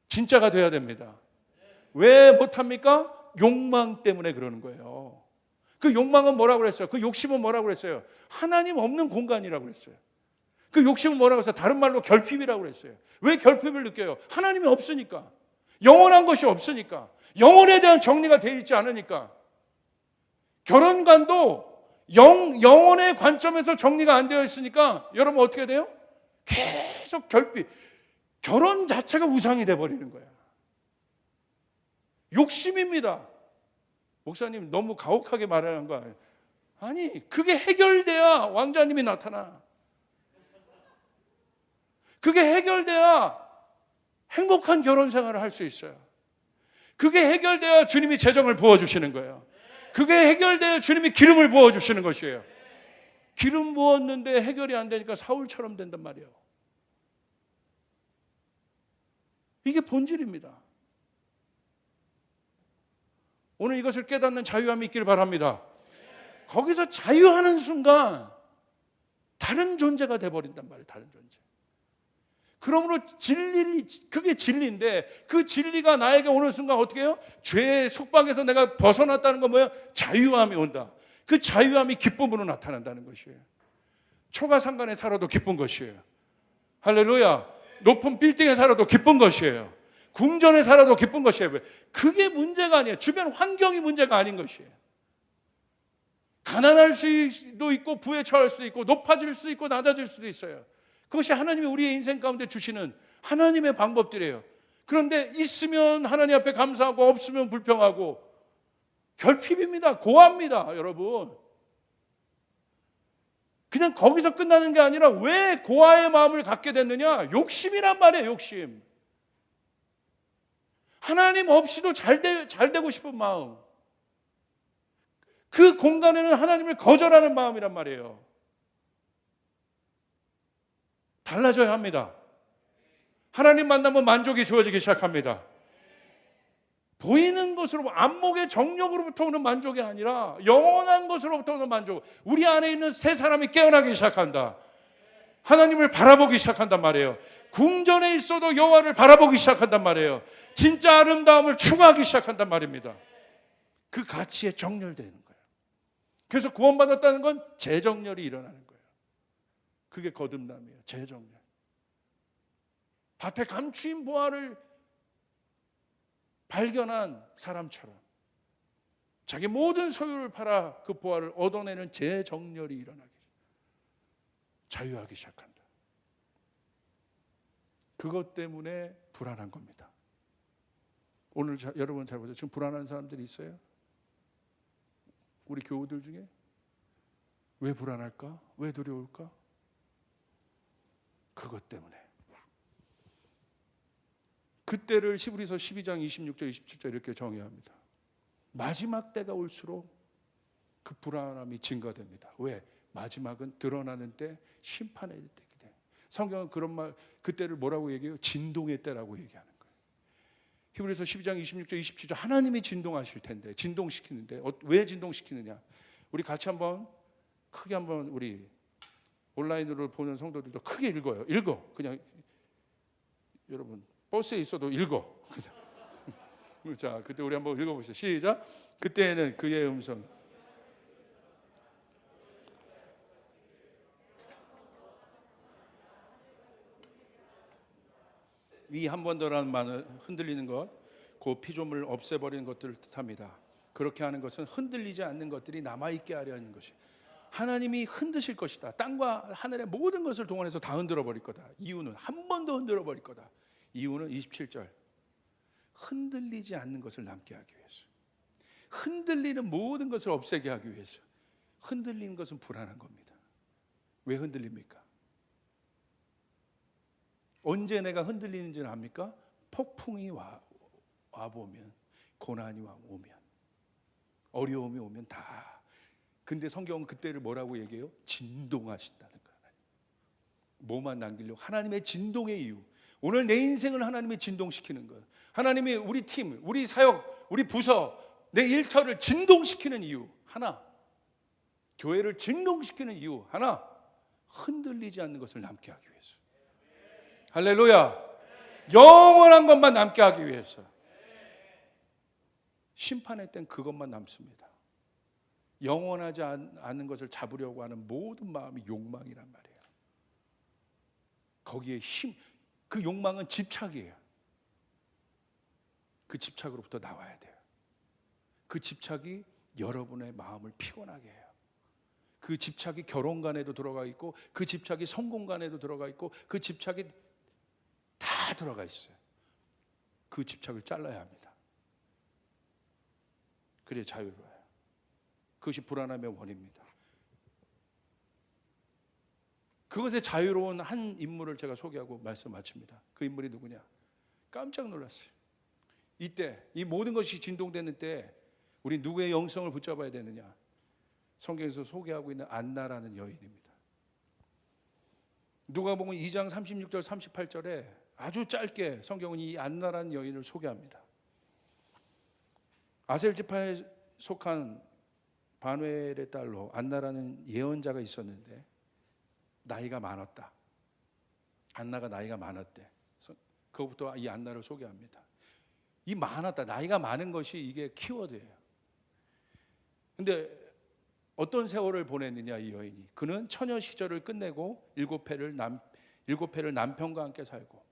진짜가 돼야 됩니다. 왜 못합니까? 욕망 때문에 그러는 거예요. 그 욕망은 뭐라고 그랬어요? 그 욕심은 뭐라고 그랬어요? 하나님 없는 공간이라고 그랬어요. 그 욕심은 뭐라고 했어요? 다른 말로 결핍이라고 그랬어요. 왜 결핍을 느껴요? 하나님이 없으니까. 영원한 것이 없으니까. 영혼에 대한 정리가 되어 있지 않으니까. 결혼관도 영혼의 관점에서 정리가 안 되어 있으니까 여러분 어떻게 돼요? 계속 결핍. 결혼 자체가 우상이 돼버리는 거야. 욕심입니다. 목사님 너무 가혹하게 말하는 거 아니에요? 아니, 그게 해결돼야 왕자님이 나타나. 그게 해결돼야 행복한 결혼 생활을 할 수 있어요. 그게 해결돼야 주님이 재정을 부어주시는 거예요. 그게 해결돼야 주님이 기름을 부어주시는 것이에요. 기름 부었는데 해결이 안 되니까 사울처럼 된단 말이에요. 이게 본질입니다. 오늘 이것을 깨닫는 자유함이 있길 바랍니다. 거기서 자유하는 순간 다른 존재가 돼버린단 말이에요. 다른 존재. 그러므로 그게 진리인데 그 진리가 나에게 오는 순간 어떻게 해요? 죄의 속박에서 내가 벗어났다는 건 뭐예요? 자유함이 온다. 그 자유함이 기쁨으로 나타난다는 것이에요. 초가상간에 살아도 기쁜 것이에요. 할렐루야. 높은 빌딩에 살아도 기쁜 것이에요. 궁전에 살아도 기쁜 것이에요. 그게 문제가 아니에요. 주변 환경이 문제가 아닌 것이에요. 가난할 수도 있고 부에 처할 수도 있고 높아질 수도 있고 낮아질 수도 있어요. 그것이 하나님이 우리의 인생 가운데 주시는 하나님의 방법들이에요. 그런데 있으면 하나님 앞에 감사하고 없으면 불평하고 결핍입니다. 고아입니다. 여러분. 그냥 거기서 끝나는 게 아니라 왜 고아의 마음을 갖게 됐느냐? 욕심이란 말이에요. 욕심. 하나님 없이도 잘 되고 싶은 마음. 그 공간에는 하나님을 거절하는 마음이란 말이에요. 달라져야 합니다. 하나님 만나면 만족이 주어지기 시작합니다. 보이는 것으로, 안목의 정욕으로부터 오는 만족이 아니라 영원한 것으로부터 오는 만족. 우리 안에 있는 새 사람이 깨어나기 시작한다. 하나님을 바라보기 시작한단 말이에요. 궁전에 있어도 여호와를 바라보기 시작한단 말이에요. 진짜 아름다움을 추구하기 시작한단 말입니다. 그 가치에 정렬되는 거예요. 그래서 구원받았다는 건 재정렬이 일어나는 거예요. 그게 거듭남이에요. 재정렬. 밭에 감추인 보화를 발견한 사람처럼 자기 모든 소유를 팔아 그 보화를 얻어내는 재정렬이 일어나기, 자유하기 시작한다. 그것 때문에 불안한 겁니다. 오늘 여러분 잘 보세요. 지금 불안한 사람들이 있어요? 우리 교우들 중에? 왜 불안할까? 왜 두려울까? 그것 때문에. 그때를 히브리서 12장 26절 27절 이렇게 정의합니다. 마지막 때가 올수록 그 불안함이 증가됩니다. 왜? 마지막은 드러나는 때, 심판의 때이기 때문에. 성경은 그런 말, 그때를 뭐라고 얘기해요? 진동의 때라고 얘기하는 거예요. 히브리서 12장 26절 27절 하나님이 진동하실 텐데, 진동시키는데 왜 진동시키느냐? 우리 같이 한번 크게 한번 우리 온라인으로 보는 성도들도 크게 읽어. 그냥 여러분 버스에 있어도 읽어. 자, 그때 우리 한번 읽어보시죠. 시작. 그때에는 그의 음성. 이 한 번 더라는 말은 흔들리는 것, 그 피조물을 없애버리는 것들을 뜻합니다. 그렇게 하는 것은 흔들리지 않는 것들이 남아있게 하려는 것이. 하나님이 흔드실 것이다. 땅과 하늘의 모든 것을 동원해서 다 흔들어 버릴 거다. 이유는 한 번 더 흔들어 버릴 거다. 이유는 27절. 흔들리지 않는 것을 남게 하기 위해서. 흔들리는 모든 것을 없애게 하기 위해서. 흔들리는 것은 불안한 겁니다. 왜 흔들립니까? 언제 내가 흔들리는지는 압니까? 폭풍이 와보면, 고난이 오면, 어려움이 오면 다. 근데 성경은 그때를 뭐라고 얘기해요? 진동하신다는 거예요. 뭐만 남기려고? 하나님의 진동의 이유. 오늘 내 인생을 하나님이 진동시키는 거예요. 하나님이 우리 팀, 우리 사역, 우리 부서, 내 일터를 진동시키는 이유 하나, 교회를 진동시키는 이유 하나, 흔들리지 않는 것을 남게 하기 위해서. 할렐루야. 영원한 것만 남게 하기 위해서. 심판의 때는 그것만 남습니다. 영원하지 않은 것을 잡으려고 하는 모든 마음이 욕망이란 말이에요. 거기에 그 욕망은 집착이에요. 그 집착으로부터 나와야 돼요. 그 집착이 여러분의 마음을 피곤하게 해요. 그 집착이 결혼관에도 들어가 있고, 그 집착이 성공관에도 들어가 있고, 그 집착이 다 들어가 있어요. 그 집착을 잘라야 합니다. 그래야 자유로워요. 그것이 불안함의 원인입니다. 그것에 자유로운 한 인물을 제가 소개하고 말씀 마칩니다. 그 인물이 누구냐? 깜짝 놀랐어요. 이때 이 모든 것이 진동되는 때 우리 누구의 영성을 붙잡아야 되느냐? 성경에서 소개하고 있는 안나라는 여인입니다. 누가복음 2장 36절 38절에 아주 짧게 성경은 이 안나라는 여인을 소개합니다. 아셀 지파에 속한 바누엘의 딸로 안나라는 예언자가 있었는데 나이가 많았다. 안나가 나이가 많았대. 그것부터 이 안나를 소개합니다. 이 많았다, 나이가 많은 것이 이게 키워드예요. 근데 어떤 세월을 보냈느냐 이 여인이. 그는 처녀 시절을 끝내고 7회를 남편과 함께 살고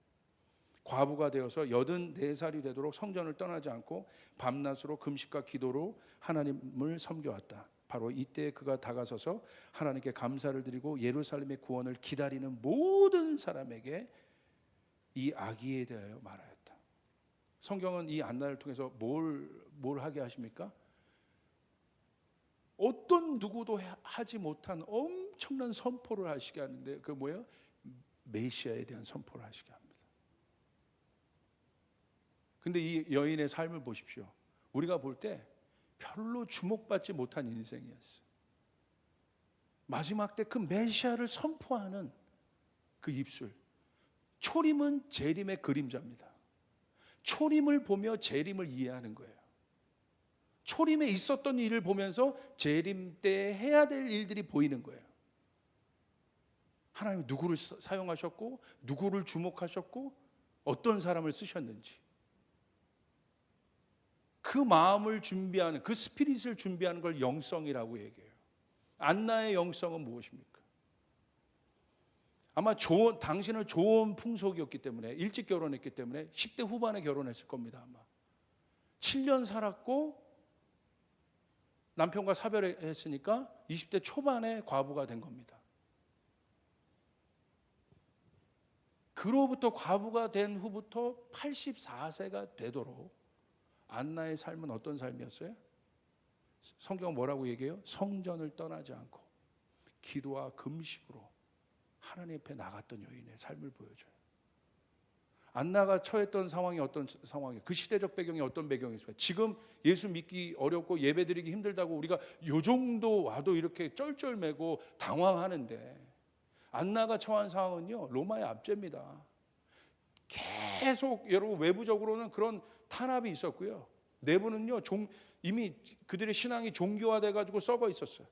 과부가 되어서 84살이 되도록 성전을 떠나지 않고 밤낮으로 금식과 기도로 하나님을 섬겨왔다. 바로 이때 그가 다가서서 하나님께 감사를 드리고 예루살렘의 구원을 기다리는 모든 사람에게 이 아기에 대하여 말하였다. 성경은 이 안나를 통해서 뭘 하게 하십니까? 어떤 누구도 하지 못한 엄청난 선포를 하시게 하는데, 그 뭐예요? 메시아에 대한 선포를 하시게 합니다. 근데 이 여인의 삶을 보십시오. 우리가 볼 때 별로 주목받지 못한 인생이었어요. 마지막 때 그 메시아를 선포하는 그 입술. 초림은 재림의 그림자입니다. 초림을 보며 재림을 이해하는 거예요. 초림에 있었던 일을 보면서 재림 때 해야 될 일들이 보이는 거예요. 하나님이 누구를 사용하셨고 누구를 주목하셨고 어떤 사람을 쓰셨는지, 그 마음을 준비하는, 그 스피릿을 준비하는 걸 영성이라고 얘기해요. 안나의 영성은 무엇입니까? 아마 당신은 좋은 풍속이었기 때문에, 일찍 결혼했기 때문에 10대 후반에 결혼했을 겁니다. 아마 7년 살았고 남편과 사별했으니까 20대 초반에 과부가 된 겁니다. 그로부터 과부가 된 후부터 84세가 되도록 안나의 삶은 어떤 삶이었어요? 성경은 뭐라고 얘기해요? 성전을 떠나지 않고 기도와 금식으로 하나님 앞에 나갔던 여인의 삶을 보여줘요. 안나가 처했던 상황이 어떤 상황이에요? 그 시대적 배경이 어떤 배경이었어요? 지금 예수 믿기 어렵고 예배드리기 힘들다고 우리가 요 정도 와도 이렇게 쩔쩔매고 당황하는데, 안나가 처한 상황은요, 로마의 압제입니다. 계속 여러분 외부적으로는 그런 탄압이 있었고요, 내부는요 이미 그들의 신앙이 종교화돼 가지고 썩어 있었어요.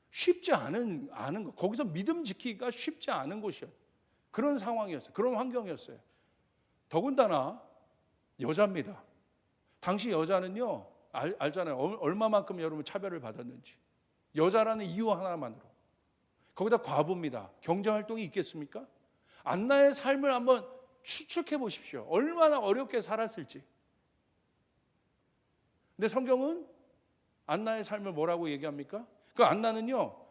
쉽지 않은 거, 거기서 믿음 지키기가 쉽지 않은 곳이었어요. 그런 상황이었어요. 그런 환경이었어요. 더군다나 여자입니다. 당시 여자는요, 알잖아요. 얼마만큼 여러분 차별을 받았는지. 여자라는 이유 하나만으로. 거기다 과부입니다. 경제활동이 있겠습니까? 안나의 삶을 한번 추측해 보십시오. 얼마나 어렵게 살았을지. 근데 성경은 안나의 삶을 뭐라고 얘기합니까? 그 안나는요,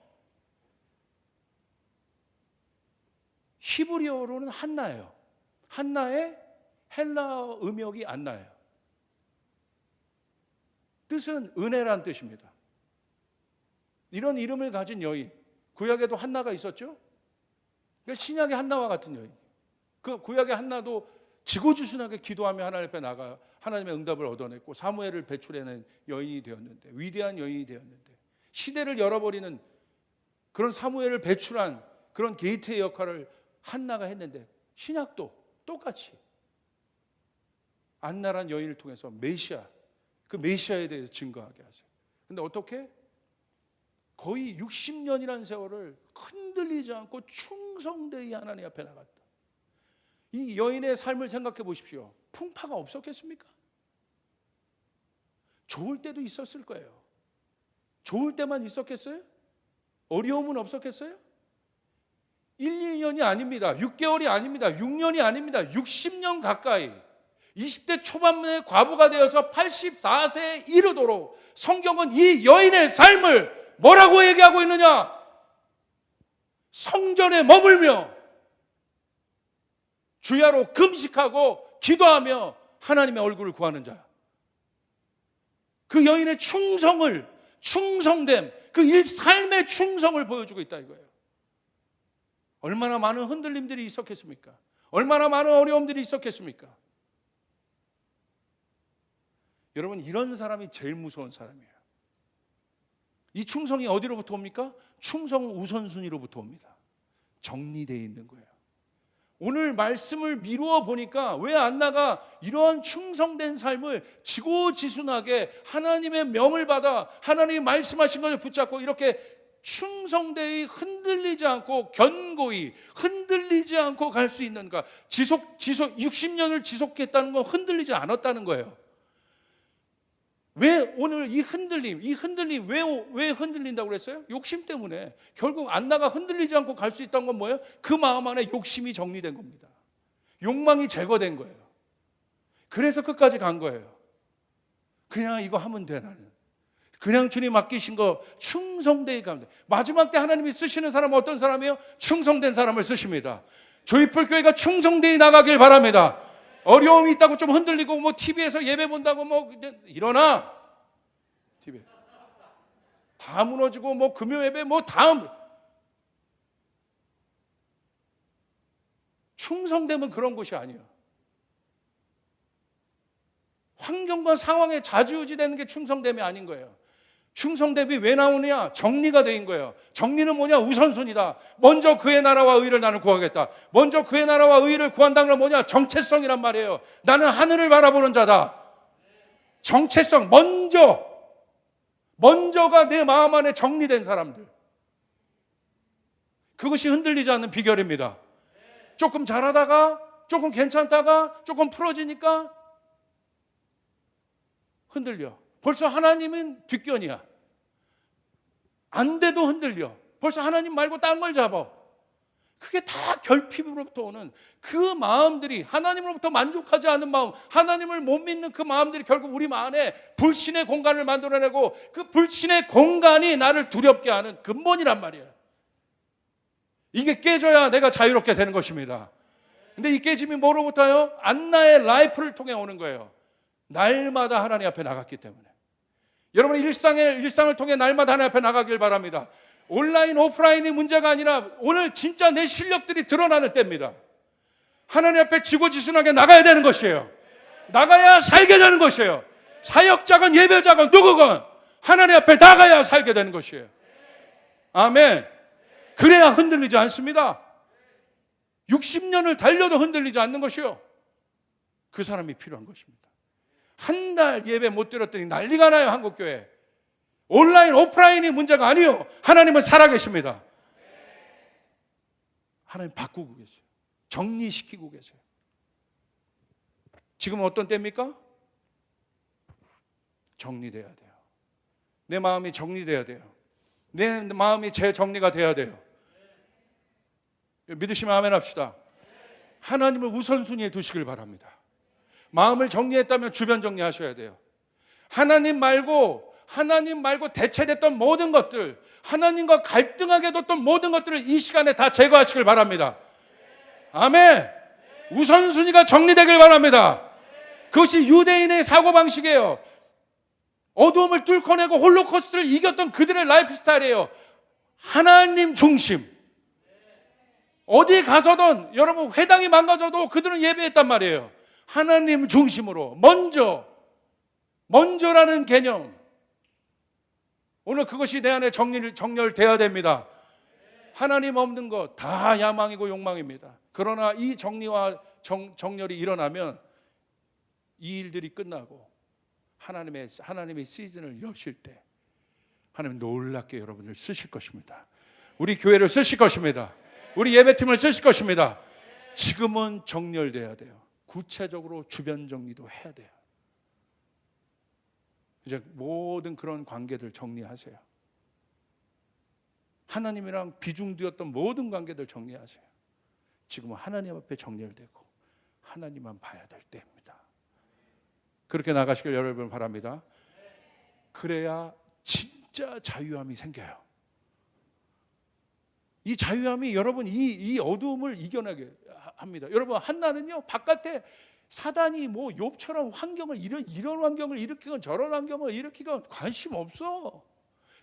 히브리어로는 한나예요. 한나의 헬라어 음역이 안나예요. 뜻은 은혜란 뜻입니다. 이런 이름을 가진 여인, 구약에도 한나가 있었죠. 신약의 한나와 같은 여인. 그 구약의 한나도 지고지순하게 기도하며 하나님 앞에 나가 하나님의 응답을 얻어냈고 사무엘을 배출해낸 여인이 되었는데, 위대한 여인이 되었는데, 시대를 열어버리는 그런 사무엘을 배출한 그런 게이트의 역할을 한나가 했는데, 신약도 똑같이 안나란 여인을 통해서 메시아, 그 메시아에 대해서 증거하게 하세요. 근데 어떻게? 거의 60년이라는 세월을 흔들리지 않고 충성되이 하나님 앞에 나갔다. 이 여인의 삶을 생각해 보십시오. 풍파가 없었겠습니까? 좋을 때도 있었을 거예요. 좋을 때만 있었겠어요? 어려움은 없었겠어요? 1, 2년이 아닙니다. 6개월이 아닙니다. 6년이 아닙니다. 60년 가까이 20대 초반에 과부가 되어서 84세에 이르도록 성경은 이 여인의 삶을 뭐라고 얘기하고 있느냐? 성전에 머물며 주야로 금식하고 기도하며 하나님의 얼굴을 구하는 자. 그 여인의 충성됨, 그 삶의 충성을 보여주고 있다 이거예요. 얼마나 많은 흔들림들이 있었겠습니까? 얼마나 많은 어려움들이 있었겠습니까? 여러분, 이런 사람이 제일 무서운 사람이에요. 이 충성이 어디로부터 옵니까? 충성은 우선순위로부터 옵니다. 정리되어 있는 거예요. 오늘 말씀을 미루어 보니까 왜 안나가 이러한 충성된 삶을 지고지순하게 하나님의 명을 받아 하나님이 말씀하신 것을 붙잡고 이렇게 충성되이 흔들리지 않고 견고히 흔들리지 않고 갈 수 있는가? 지속 60년을 지속했다는 건 흔들리지 않았다는 거예요. 왜 오늘 이 흔들림 왜 흔들린다고 그랬어요? 욕심 때문에. 결국 안나가 흔들리지 않고 갈 수 있다는 건 뭐예요? 그 마음 안에 욕심이 정리된 겁니다. 욕망이 제거된 거예요. 그래서 끝까지 간 거예요. 그냥 이거 하면 돼, 나는. 그냥 주님 맡기신 거 충성되이 가면 돼. 마지막 때 하나님이 쓰시는 사람은 어떤 사람이에요? 충성된 사람을 쓰십니다. 조이풀 교회가 충성되이 나가길 바랍니다. 어려움이 있다고 좀 흔들리고 뭐 TV에서 예배 본다고 뭐 일어나. TV에 다 무너지고 뭐 금요 예배 뭐 다음. 충성되면 그런 곳이 아니에요. 환경과 상황에 좌지우지되는 게 충성됨이 아닌 거예요. 충성됨이 왜 나오느냐? 정리가 된 거예요. 정리는 뭐냐? 우선순위다. 먼저 그의 나라와 의를 나는 구하겠다. 먼저 그의 나라와 의를 구한다는 건 뭐냐? 정체성이란 말이에요. 나는 하늘을 바라보는 자다. 정체성, 먼저가 내 마음 안에 정리된 사람들. 그것이 흔들리지 않는 비결입니다. 조금 잘하다가, 조금 괜찮다가, 조금 풀어지니까 흔들려. 벌써 하나님은 뒷견이야. 안 돼도 흔들려. 벌써 하나님 말고 딴 걸 잡아. 그게 다 결핍으로부터 오는 그 마음들이, 하나님으로부터 만족하지 않는 마음, 하나님을 못 믿는 그 마음들이 결국 우리 안에 불신의 공간을 만들어내고, 그 불신의 공간이 나를 두렵게 하는 근본이란 말이에요. 이게 깨져야 내가 자유롭게 되는 것입니다. 근데 이 깨짐이 뭐로부터요? 안나의 라이프를 통해 오는 거예요. 날마다 하나님 앞에 나갔기 때문에. 여러분, 일상을 통해 날마다 하나님 앞에 나가길 바랍니다. 온라인, 오프라인이 문제가 아니라 오늘 진짜 내 실력들이 드러나는 때입니다. 하나님 앞에 지고지순하게 나가야 되는 것이에요. 나가야 살게 되는 것이에요. 사역자건 예배자건 누구건 하나님 앞에 나가야 살게 되는 것이에요. 아멘. 그래야 흔들리지 않습니다. 60년을 달려도 흔들리지 않는 것이요. 그 사람이 필요한 것입니다. 한 달 예배 못 드렸더니 난리가 나요, 한국교회. 온라인, 오프라인이 문제가 아니에요. 하나님은 살아계십니다. 하나님 바꾸고 계세요. 정리시키고 계세요. 지금은 어떤 때입니까? 정리돼야 돼요. 내 마음이 정리돼야 돼요. 내 마음이 재정리가 돼야 돼요. 믿으시면 아멘 합시다. 하나님을 우선순위에 두시길 바랍니다. 마음을 정리했다면 주변 정리하셔야 돼요. 하나님 말고 대체됐던 모든 것들, 하나님과 갈등하게 뒀던 모든 것들을 이 시간에 다 제거하시길 바랍니다. 아멘. 우선순위가 정리되길 바랍니다. 그것이 유대인의 사고방식이에요. 어두움을 뚫고내고 홀로코스트를 이겼던 그들의 라이프 스타일이에요. 하나님 중심. 어디 가서든 여러분 회당이 망가져도 그들은 예배했단 말이에요. 하나님 중심으로 먼저라는 개념. 오늘 그것이 내 안에 정렬돼야 됩니다. 하나님 없는 것 다 야망이고 욕망입니다. 그러나 이 정리와 정렬이 일어나면 이 일들이 끝나고 하나님의 시즌을 여실 때 하나님 놀랍게 여러분을 쓰실 것입니다. 우리 교회를 쓰실 것입니다. 우리 예배팀을 쓰실 것입니다. 지금은 정렬돼야 돼요. 구체적으로 주변 정리도 해야 돼요. 이제 모든 그런 관계들 정리하세요. 하나님이랑 비중되었던 모든 관계들 정리하세요. 지금은 하나님 앞에 정렬되고 하나님만 봐야 될 때입니다. 그렇게 나가시길 여러분 바랍니다. 그래야 진짜 자유함이 생겨요. 이 자유함이 여러분 이 어두움을 이겨내게 합니다. 여러분 한나는요 바깥에 사단이 뭐 욥처럼 환경을 이런 환경을 일으키건 저런 환경을 일으키건 관심 없어.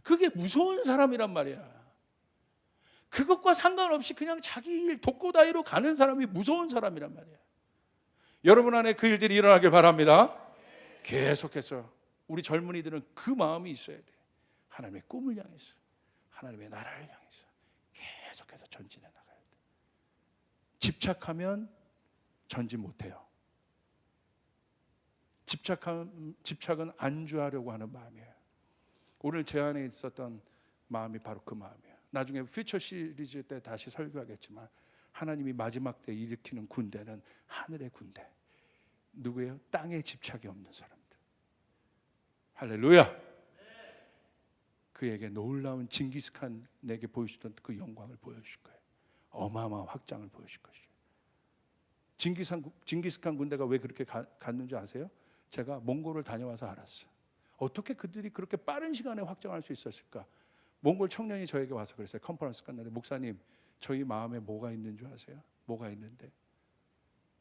그게 무서운 사람이란 말이야. 그것과 상관없이 그냥 자기 일 독고다이로 가는 사람이 무서운 사람이란 말이야. 여러분 안에 그 일들이 일어나길 바랍니다. 계속해서 우리 젊은이들은 그 마음이 있어야 돼. 하나님의 꿈을 향해서, 하나님의 나라를 향해서 계속해서 전진해 나가야 돼. 집착하면 전진 못해요. 집착은 안주하려고 하는 마음이에요. 오늘 제 안에 있었던 마음이 바로 그 마음이에요. 나중에 퓨처 시리즈 때 다시 설교하겠지만 하나님이 마지막 때 일으키는 군대는 하늘의 군대. 누구예요? 땅에 집착이 없는 사람들. 할렐루야. 그에게 놀라운 징기스칸에게 보여주던 그 영광을 보여줄 거예요. 어마어마한 확장을 보여줄 것이에요. 징기스칸 군대가 왜 그렇게 갔는지 아세요? 제가 몽골을 다녀와서 알았어요. 어떻게 그들이 그렇게 빠른 시간에 확장할 수 있었을까? 몽골 청년이 저에게 와서 그랬어요. 컨퍼런스 끝났는데 목사님 저희 마음에 뭐가 있는 줄 아세요? 뭐가 있는데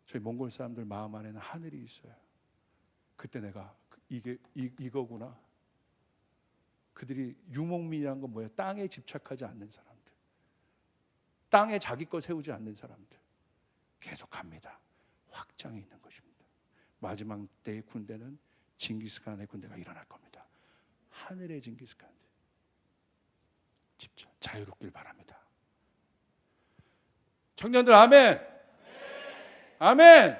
저희 몽골 사람들 마음 안에는 하늘이 있어요. 그때 내가 이거구나. 그들이 유목민이란 건 뭐예요? 땅에 집착하지 않는 사람들, 땅에 자기 거 세우지 않는 사람들. 계속합니다. 확장이 있는 것입니다. 마지막 때의 군대는 징기스칸의 군대가 일어날 겁니다. 하늘의 징기스칸. 집착, 자유롭길 바랍니다. 청년들 아멘. 아멘.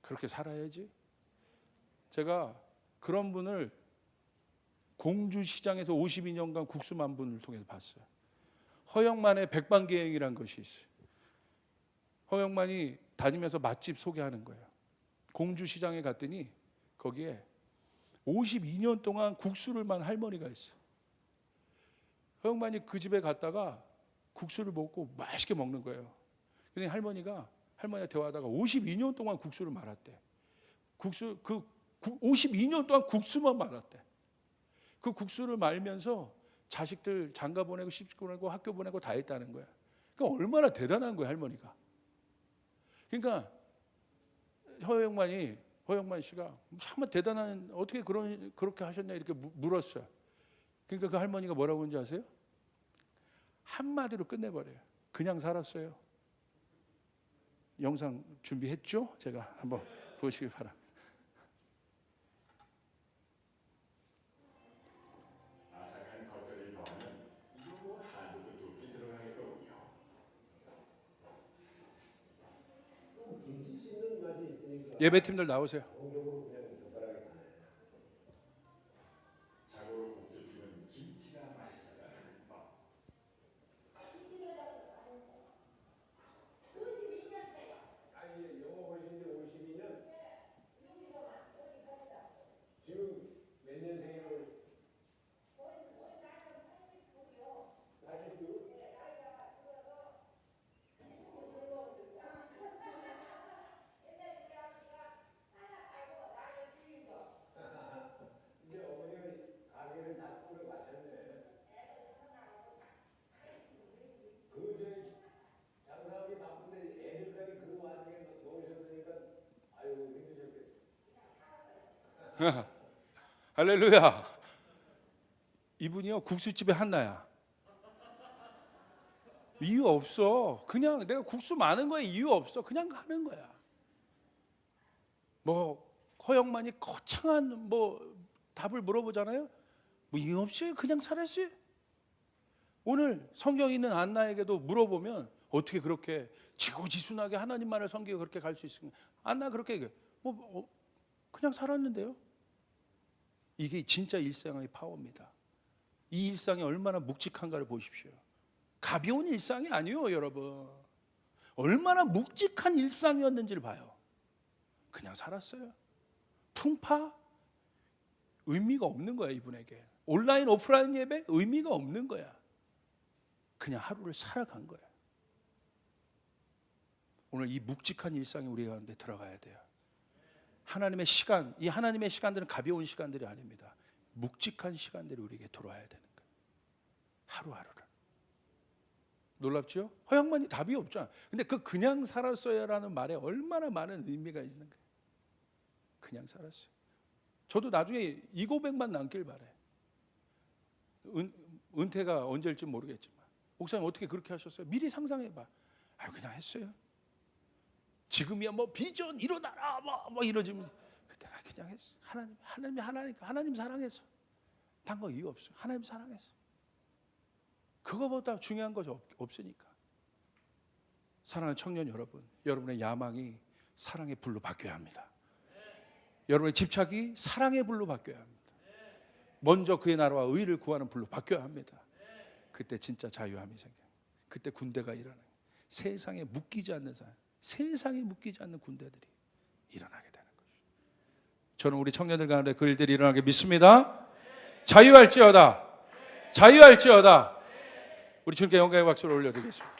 그렇게 살아야지. 제가 그런 분을 공주시장에서 52년간 국수만 분을 통해서 봤어요. 허영만의 백반기행이라는 것이 있어요. 허영만이 다니면서 맛집 소개하는 거예요. 공주시장에 갔더니 거기에 52년 동안 국수를 만 할머니가 있어. 허영만이 그 집에 갔다가 국수를 먹고 맛있게 먹는 거예요. 근데 할머니가 대화하다가 52년 동안 국수를 말았대. 52년 동안 국수만 말았대. 그 국수를 말면서 자식들 장가 보내고 시집 보내고 학교 보내고 다 했다는 거야. 그러니까 얼마나 대단한 거야 할머니가. 그러니까 허영만 씨가 정말 대단한 어떻게 그렇게 하셨냐 이렇게 물었어요. 그러니까 그 할머니가 뭐라고 하는지 아세요? 한마디로 끝내버려요. 그냥 살았어요. 영상 준비했죠? 제가 한번 보시기 바랍니다. 예배팀들 나오세요. 할렐루야. 이분이요 국수집의 한나야. 이유 없어. 그냥 내가 국수 많은 거에 이유 없어. 그냥 하는 거야. 뭐 허영만이 거창한 뭐 답을 물어보잖아요. 뭐 이유 없이 그냥 살았어요. 오늘 성경에 있는 안나에게도 물어보면 어떻게 그렇게 지고지순하게 하나님만을 섬기고 그렇게 갈 수 있습니까? 안나 그렇게 얘기해. 그냥 살았는데요. 이게 진짜 일상의 파워입니다. 이 일상이 얼마나 묵직한가를 보십시오. 가벼운 일상이 아니에요, 여러분. 얼마나 묵직한 일상이었는지를 봐요. 그냥 살았어요. 풍파? 의미가 없는 거야, 이분에게. 온라인, 오프라인 예배? 의미가 없는 거야. 그냥 하루를 살아간 거야. 오늘 이 묵직한 일상이 우리 가운데 들어가야 돼요. 하나님의 시간, 이 하나님의 시간들은 가벼운 시간들이 아닙니다. 묵직한 시간들이 우리에게 들어와야 되는 거예요. 하루하루를. 놀랍죠? 허영만이 답이 없잖아. 근데 그냥 살았어요라는 말에 얼마나 많은 의미가 있는 거예요. 그냥 살았어요. 저도 나중에 이 고백만 남길 바래. 은퇴가 언제일지 모르겠지만 목사님 어떻게 그렇게 하셨어요? 미리 상상해봐. 그냥 했어요. 지금이야 뭐 비전 일어나라 뭐 이러지면 그때 그냥 했어. 하나님 사랑했어. 단 거 이유 없어요. 하나님 사랑했어. 그거보다 중요한 것이 없으니까. 사랑하는 청년 여러분, 여러분의 야망이 사랑의 불로 바뀌어야 합니다. 여러분의 집착이 사랑의 불로 바뀌어야 합니다. 먼저 그의 나라와 의를 구하는 불로 바뀌어야 합니다. 그때 진짜 자유함이 생겨요. 그때 군대가 일어나요. 세상에 묶이지 않는 사람, 세상에 묶이지 않는 군대들이 일어나게 되는 것이죠. 저는 우리 청년들 가운데 그 일들이 일어나게 믿습니다. 자유할지어다. 자유할지어다. 우리 주님께 영광의 박수를 올려드리겠습니다.